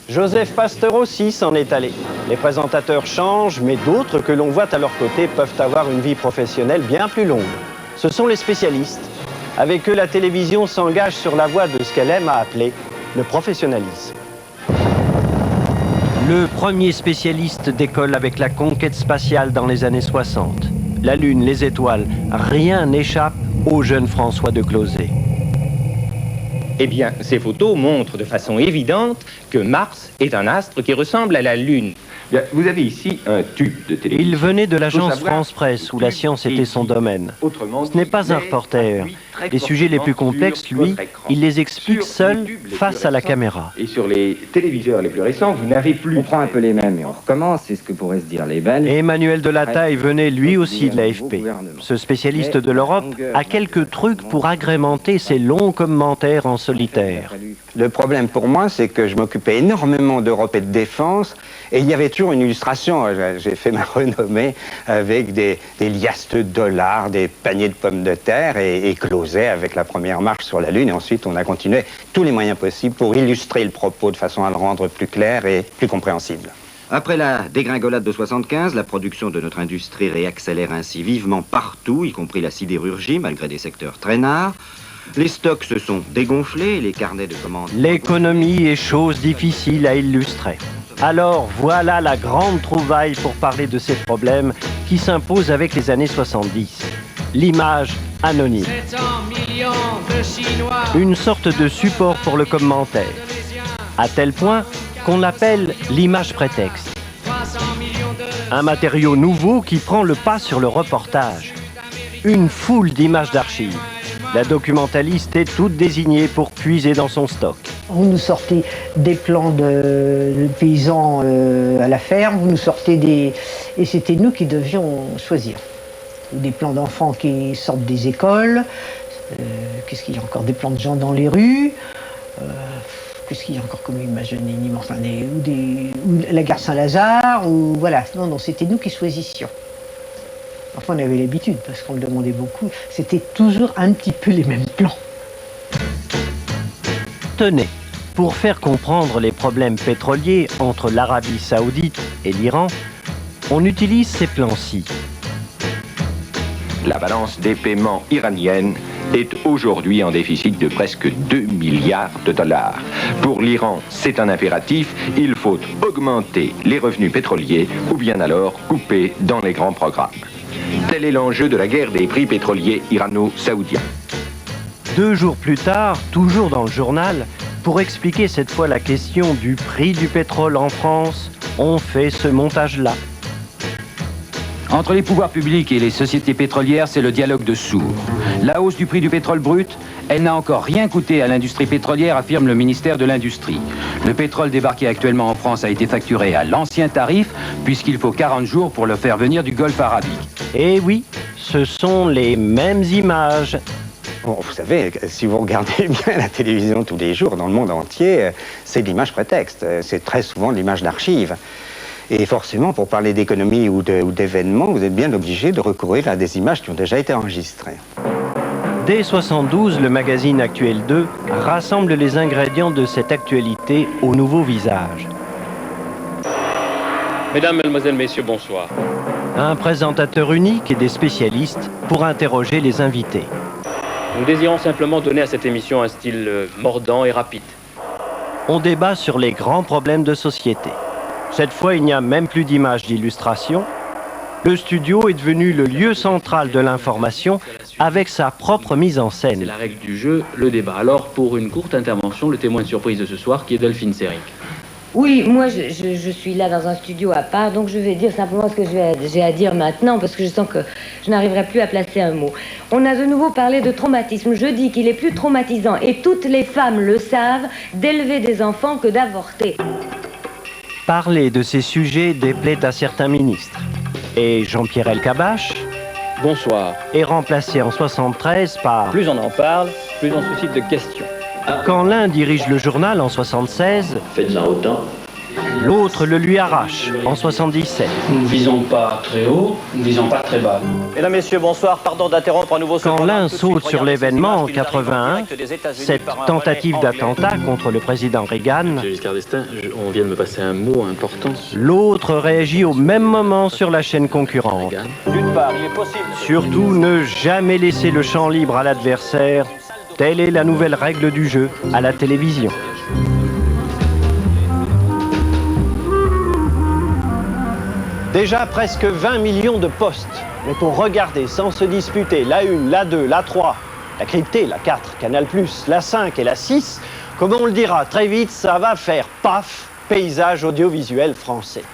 Joseph Pasteur aussi s'en est allé. Les présentateurs changent, mais d'autres que l'on voit à leur côté peuvent avoir une vie professionnelle bien plus longue. Ce sont les spécialistes. Avec eux, la télévision s'engage sur la voie de ce qu'elle aime à appeler le professionnalisme. Le premier spécialiste décolle avec la conquête spatiale dans les années 60. La Lune, les étoiles, rien n'échappe au jeune François de Closet. Eh bien, ces photos montrent de façon évidente que Mars est un astre qui ressemble à la Lune. Bien, vous avez ici un tube de télévision. Il venait de l'agence France Presse, où la science était son domaine. Ce n'est pas un reporter. Les sujets les plus complexes, lui, il les explique seul face à la caméra. Et sur les téléviseurs les plus récents, vous n'avez plus... On prend un peu les mêmes et on recommence, c'est ce que pourraient se dire les Belges. Et Emmanuel Delataille venait lui aussi de l'AFP. Ce spécialiste de l'Europe a quelques trucs pour agrémenter ses longs commentaires en solitaire. Le problème pour moi, c'est que je m'occupais énormément d'Europe et de défense, et il y avait toujours une illustration. J'ai fait ma renommée avec des liasses de dollars, des paniers de pommes de terre, et Closet avec la première marche sur la Lune. Et ensuite, on a continué tous les moyens possibles pour illustrer le propos de façon à le rendre plus clair et plus compréhensible. Après la dégringolade de 75, la production de notre industrie réaccélère ainsi vivement partout, y compris la sidérurgie, malgré des secteurs traînards. Les stocks se sont dégonflés, les carnets de commandes... L'économie est chose difficile à illustrer. Alors voilà la grande trouvaille pour parler de ces problèmes qui s'imposent avec les années 70. L'image anonyme. Une sorte de support pour le commentaire. À tel point qu'on l'appelle l'image prétexte. Un matériau nouveau qui prend le pas sur le reportage. Une foule d'images d'archives. La documentaliste est toute désignée pour puiser dans son stock. Vous nous sortez des plans de paysans à la ferme, vous nous sortez des... Et c'était nous qui devions choisir. Des plans d'enfants qui sortent des écoles, qu'est-ce qu'il y a encore, des plans de gens dans les rues, qu'est-ce qu'il y a encore comme image anonyme, enfin, ou la gare Saint-Lazare, ou voilà. Non, c'était nous qui choisissions. Enfin, on avait l'habitude, parce qu'on le demandait beaucoup. C'était toujours un petit peu les mêmes plans. Tenez, pour faire comprendre les problèmes pétroliers entre l'Arabie Saoudite et l'Iran, on utilise ces plans-ci. La balance des paiements iranienne est aujourd'hui en déficit de presque 2 milliards de dollars. Pour l'Iran, c'est un impératif, il faut augmenter les revenus pétroliers ou bien alors couper dans les grands programmes. Tel est l'enjeu de la guerre des prix pétroliers irano-saoudiens. 2 jours plus tard, toujours dans le journal, pour expliquer cette fois la question du prix du pétrole en France, on fait ce montage-là. Entre les pouvoirs publics et les sociétés pétrolières, c'est le dialogue de sourds. La hausse du prix du pétrole brut, elle n'a encore rien coûté à l'industrie pétrolière, affirme le ministère de l'Industrie. Le pétrole débarqué actuellement en France a été facturé à l'ancien tarif, puisqu'il faut 40 jours pour le faire venir du Golfe arabique. Et oui, ce sont les mêmes images. Bon, vous savez, si vous regardez bien la télévision tous les jours dans le monde entier, c'est de l'image prétexte. C'est très souvent de l'image d'archives. Et forcément, pour parler d'économie ou d'événements, vous êtes bien obligé de recourir à des images qui ont déjà été enregistrées. Dès 72, le magazine Actuel 2 rassemble les ingrédients de cette actualité au nouveau visage. Mesdames, Mesdemoiselles, Messieurs, bonsoir. Un présentateur unique et des spécialistes pour interroger les invités. Nous désirons simplement donner à cette émission un style mordant et rapide. On débat sur les grands problèmes de société. Cette fois, il n'y a même plus d'images d'illustration. Le studio est devenu le lieu central de l'information avec sa propre mise en scène. C'est la règle du jeu, le débat. Alors, pour une courte intervention, le témoin de surprise de ce soir, qui est Delphine Seyrig. Oui, moi je suis là dans un studio à part, donc je vais dire simplement ce que j'ai à dire maintenant, parce que je sens que je n'arriverai plus à placer un mot. On a de nouveau parlé de traumatisme. Je dis qu'il est plus traumatisant, et toutes les femmes le savent, d'élever des enfants que d'avorter. Parler de ces sujets déplaît à certains ministres. Et Jean-Pierre Elkabbach, bonsoir, est remplacé en 73 par... Plus on en parle, plus on suscite de questions. Quand l'un dirige le journal en 76, faites-en autant. L'autre le lui arrache en 77. Nous ne visons pas très haut, nous ne visons pas très bas. Mesdames, Messieurs, bonsoir. Pardon d'interrompre à nouveau ce Quand l'un saute sur l'événement en 81, cette tentative d'attentat contre le président Reagan, Monsieur Giscard d'Estaing, on vient de me passer un mot important. L'autre réagit au même moment sur la chaîne concurrente. D'une part, il est possible... Surtout ne jamais laisser le champ libre à l'adversaire. Telle est la nouvelle règle du jeu à la télévision. Déjà presque 20 millions de postes Mais pour regarder sans se disputer la 1, la 2, la 3, la cryptée, la 4, Canal+, la 5 et la 6, comme on le dira très vite, ça va faire paf, paysage audiovisuel français.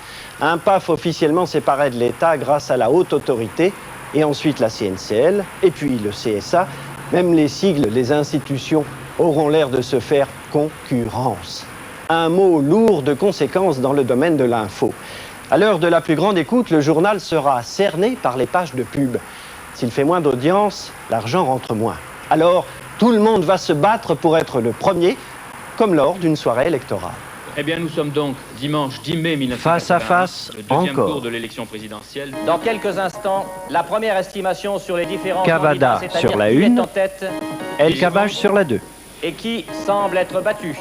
Un PAF officiellement séparé de l'État grâce à la haute autorité, et ensuite la CNCL, et puis le CSA. Même les sigles, les institutions auront l'air de se faire concurrence. Un mot lourd de conséquences dans le domaine de l'info. À l'heure de la plus grande écoute, le journal sera cerné par les pages de pub. S'il fait moins d'audience, l'argent rentre moins. Alors, tout le monde va se battre pour être le premier, comme lors d'une soirée électorale. Eh bien, nous sommes donc dimanche 10 mai 1981, face à face, le deuxième encore. tour de l'élection présidentielle. Dans quelques instants, la première estimation sur les différents Cavada candidats, sur la c'est-à-dire qui 1, est en tête El Kabbach sur la 2. et qui semble être battu.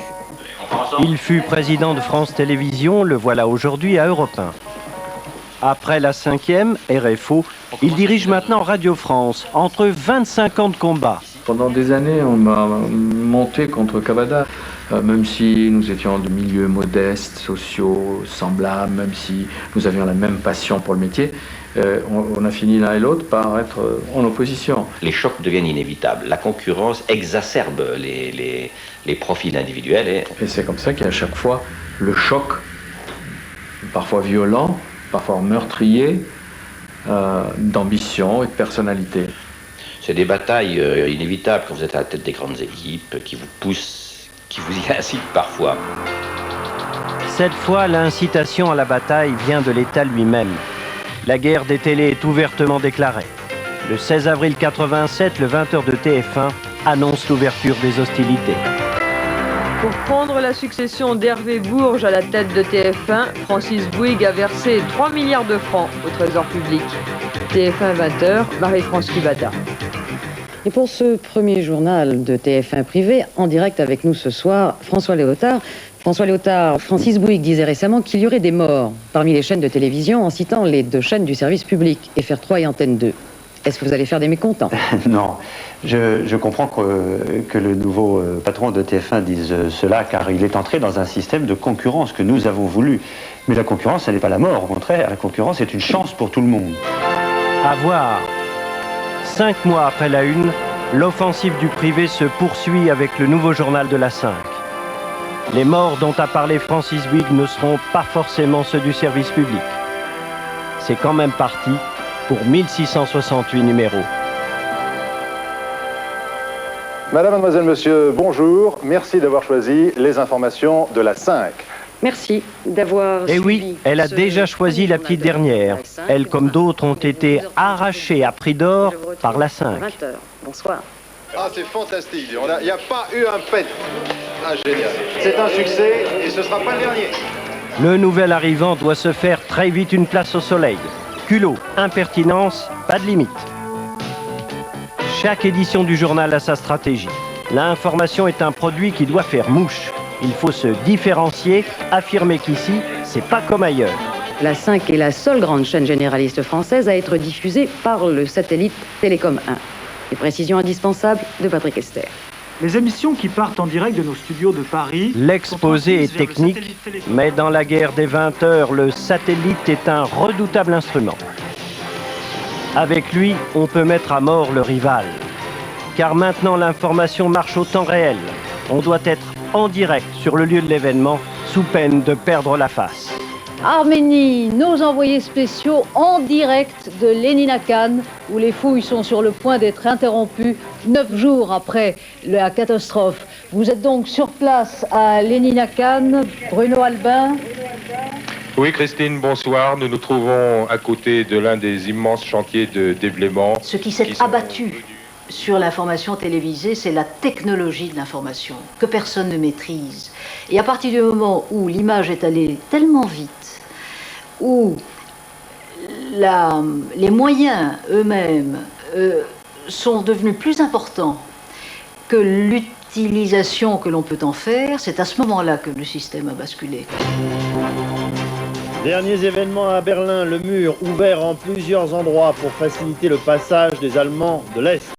Il fut président de France Télévisions, le voilà aujourd'hui à Europe 1. Après la 5e, RFO, il dirige maintenant Radio France, entre 25 ans de combat. Pendant des années, on m'a monté contre Cavada, même si nous étions de milieux modestes, sociaux, semblables, même si nous avions la même passion pour le métier, on a fini l'un et l'autre par être en opposition. Les chocs deviennent inévitables. La concurrence exacerbe les profils individuels. Et c'est comme ça qu'à chaque fois, le choc, parfois violent, parfois meurtrier, d'ambition et de personnalité. C'est des batailles inévitables quand vous êtes à la tête des grandes équipes qui vous poussent, qui vous y incitent parfois. Cette fois, l'incitation à la bataille vient de l'État lui-même. La guerre des télés est ouvertement déclarée. Le 16 avril 87, le 20h de TF1 annonce l'ouverture des hostilités. Pour prendre la succession d'Hervé Bourges à la tête de TF1, Francis Bouygues a versé 3 milliards de francs au trésor public. TF1 20h, Marie-France Kubata. Et pour ce premier journal de TF1 privé, en direct avec nous ce soir, François Léotard. François Léotard, Francis Bouygues disait récemment qu'il y aurait des morts parmi les chaînes de télévision en citant les 2 chaînes du service public, FR3 et Antenne 2. Est-ce que vous allez faire des mécontents? Non, je comprends que le nouveau patron de TF1 dise cela, car il est entré dans un système de concurrence que nous avons voulu. Mais la concurrence, elle n'est pas la mort, au contraire, la concurrence est une chance pour tout le monde. À voir. 5 mois après la 1, l'offensive du privé se poursuit avec le nouveau journal de la 5. Les morts dont a parlé Francis Bouygues ne seront pas forcément ceux du service public. C'est quand même parti pour 1668 numéros. Madame, mademoiselle, monsieur, bonjour. Merci d'avoir choisi les informations de la 5. Merci d'avoir Eh oui, elle a déjà choisi la petite dernière. Elle, comme d'autres, ont été arrachées à prix d'or par la 5. 20h. Bonsoir. Ah, c'est fantastique. Il n'y a pas eu un pet. Ah, génial. C'est un succès et ce ne sera pas le dernier. Le nouvel arrivant doit se faire très vite une place au soleil. Culot, impertinence, pas de limite. Chaque édition du journal a sa stratégie. L'information est un produit qui doit faire mouche. Il faut se différencier, affirmer qu'ici, c'est pas comme ailleurs. La 5 est la seule grande chaîne généraliste française à être diffusée par le satellite Télécom 1. Les précisions indispensables de Patrick Esther. Les émissions qui partent en direct de nos studios de Paris... L'exposé est technique, mais dans la guerre des 20 heures, le satellite est un redoutable instrument. Avec lui, on peut mettre à mort le rival. Car maintenant, l'information marche au temps réel. On doit être en direct sur le lieu de l'événement, sous peine de perdre la face. Arménie, nos envoyés spéciaux en direct de Léninakan, où les fouilles sont sur le point d'être interrompues 9 jours après la catastrophe. Vous êtes donc sur place à Léninakan, Bruno Albin. Oui, Christine, bonsoir. Nous nous trouvons à côté de l'un des immenses chantiers de déblaiement. Ce qui s'est abattu sur l'information télévisée, c'est la technologie de l'information, que personne ne maîtrise. Et à partir du moment où l'image est allée tellement vite, où les moyens eux-mêmes sont devenus plus importants que l'utilisation que l'on peut en faire, c'est à ce moment-là que le système a basculé. Derniers événements à Berlin, le mur ouvert en plusieurs endroits pour faciliter le passage des Allemands de l'Est.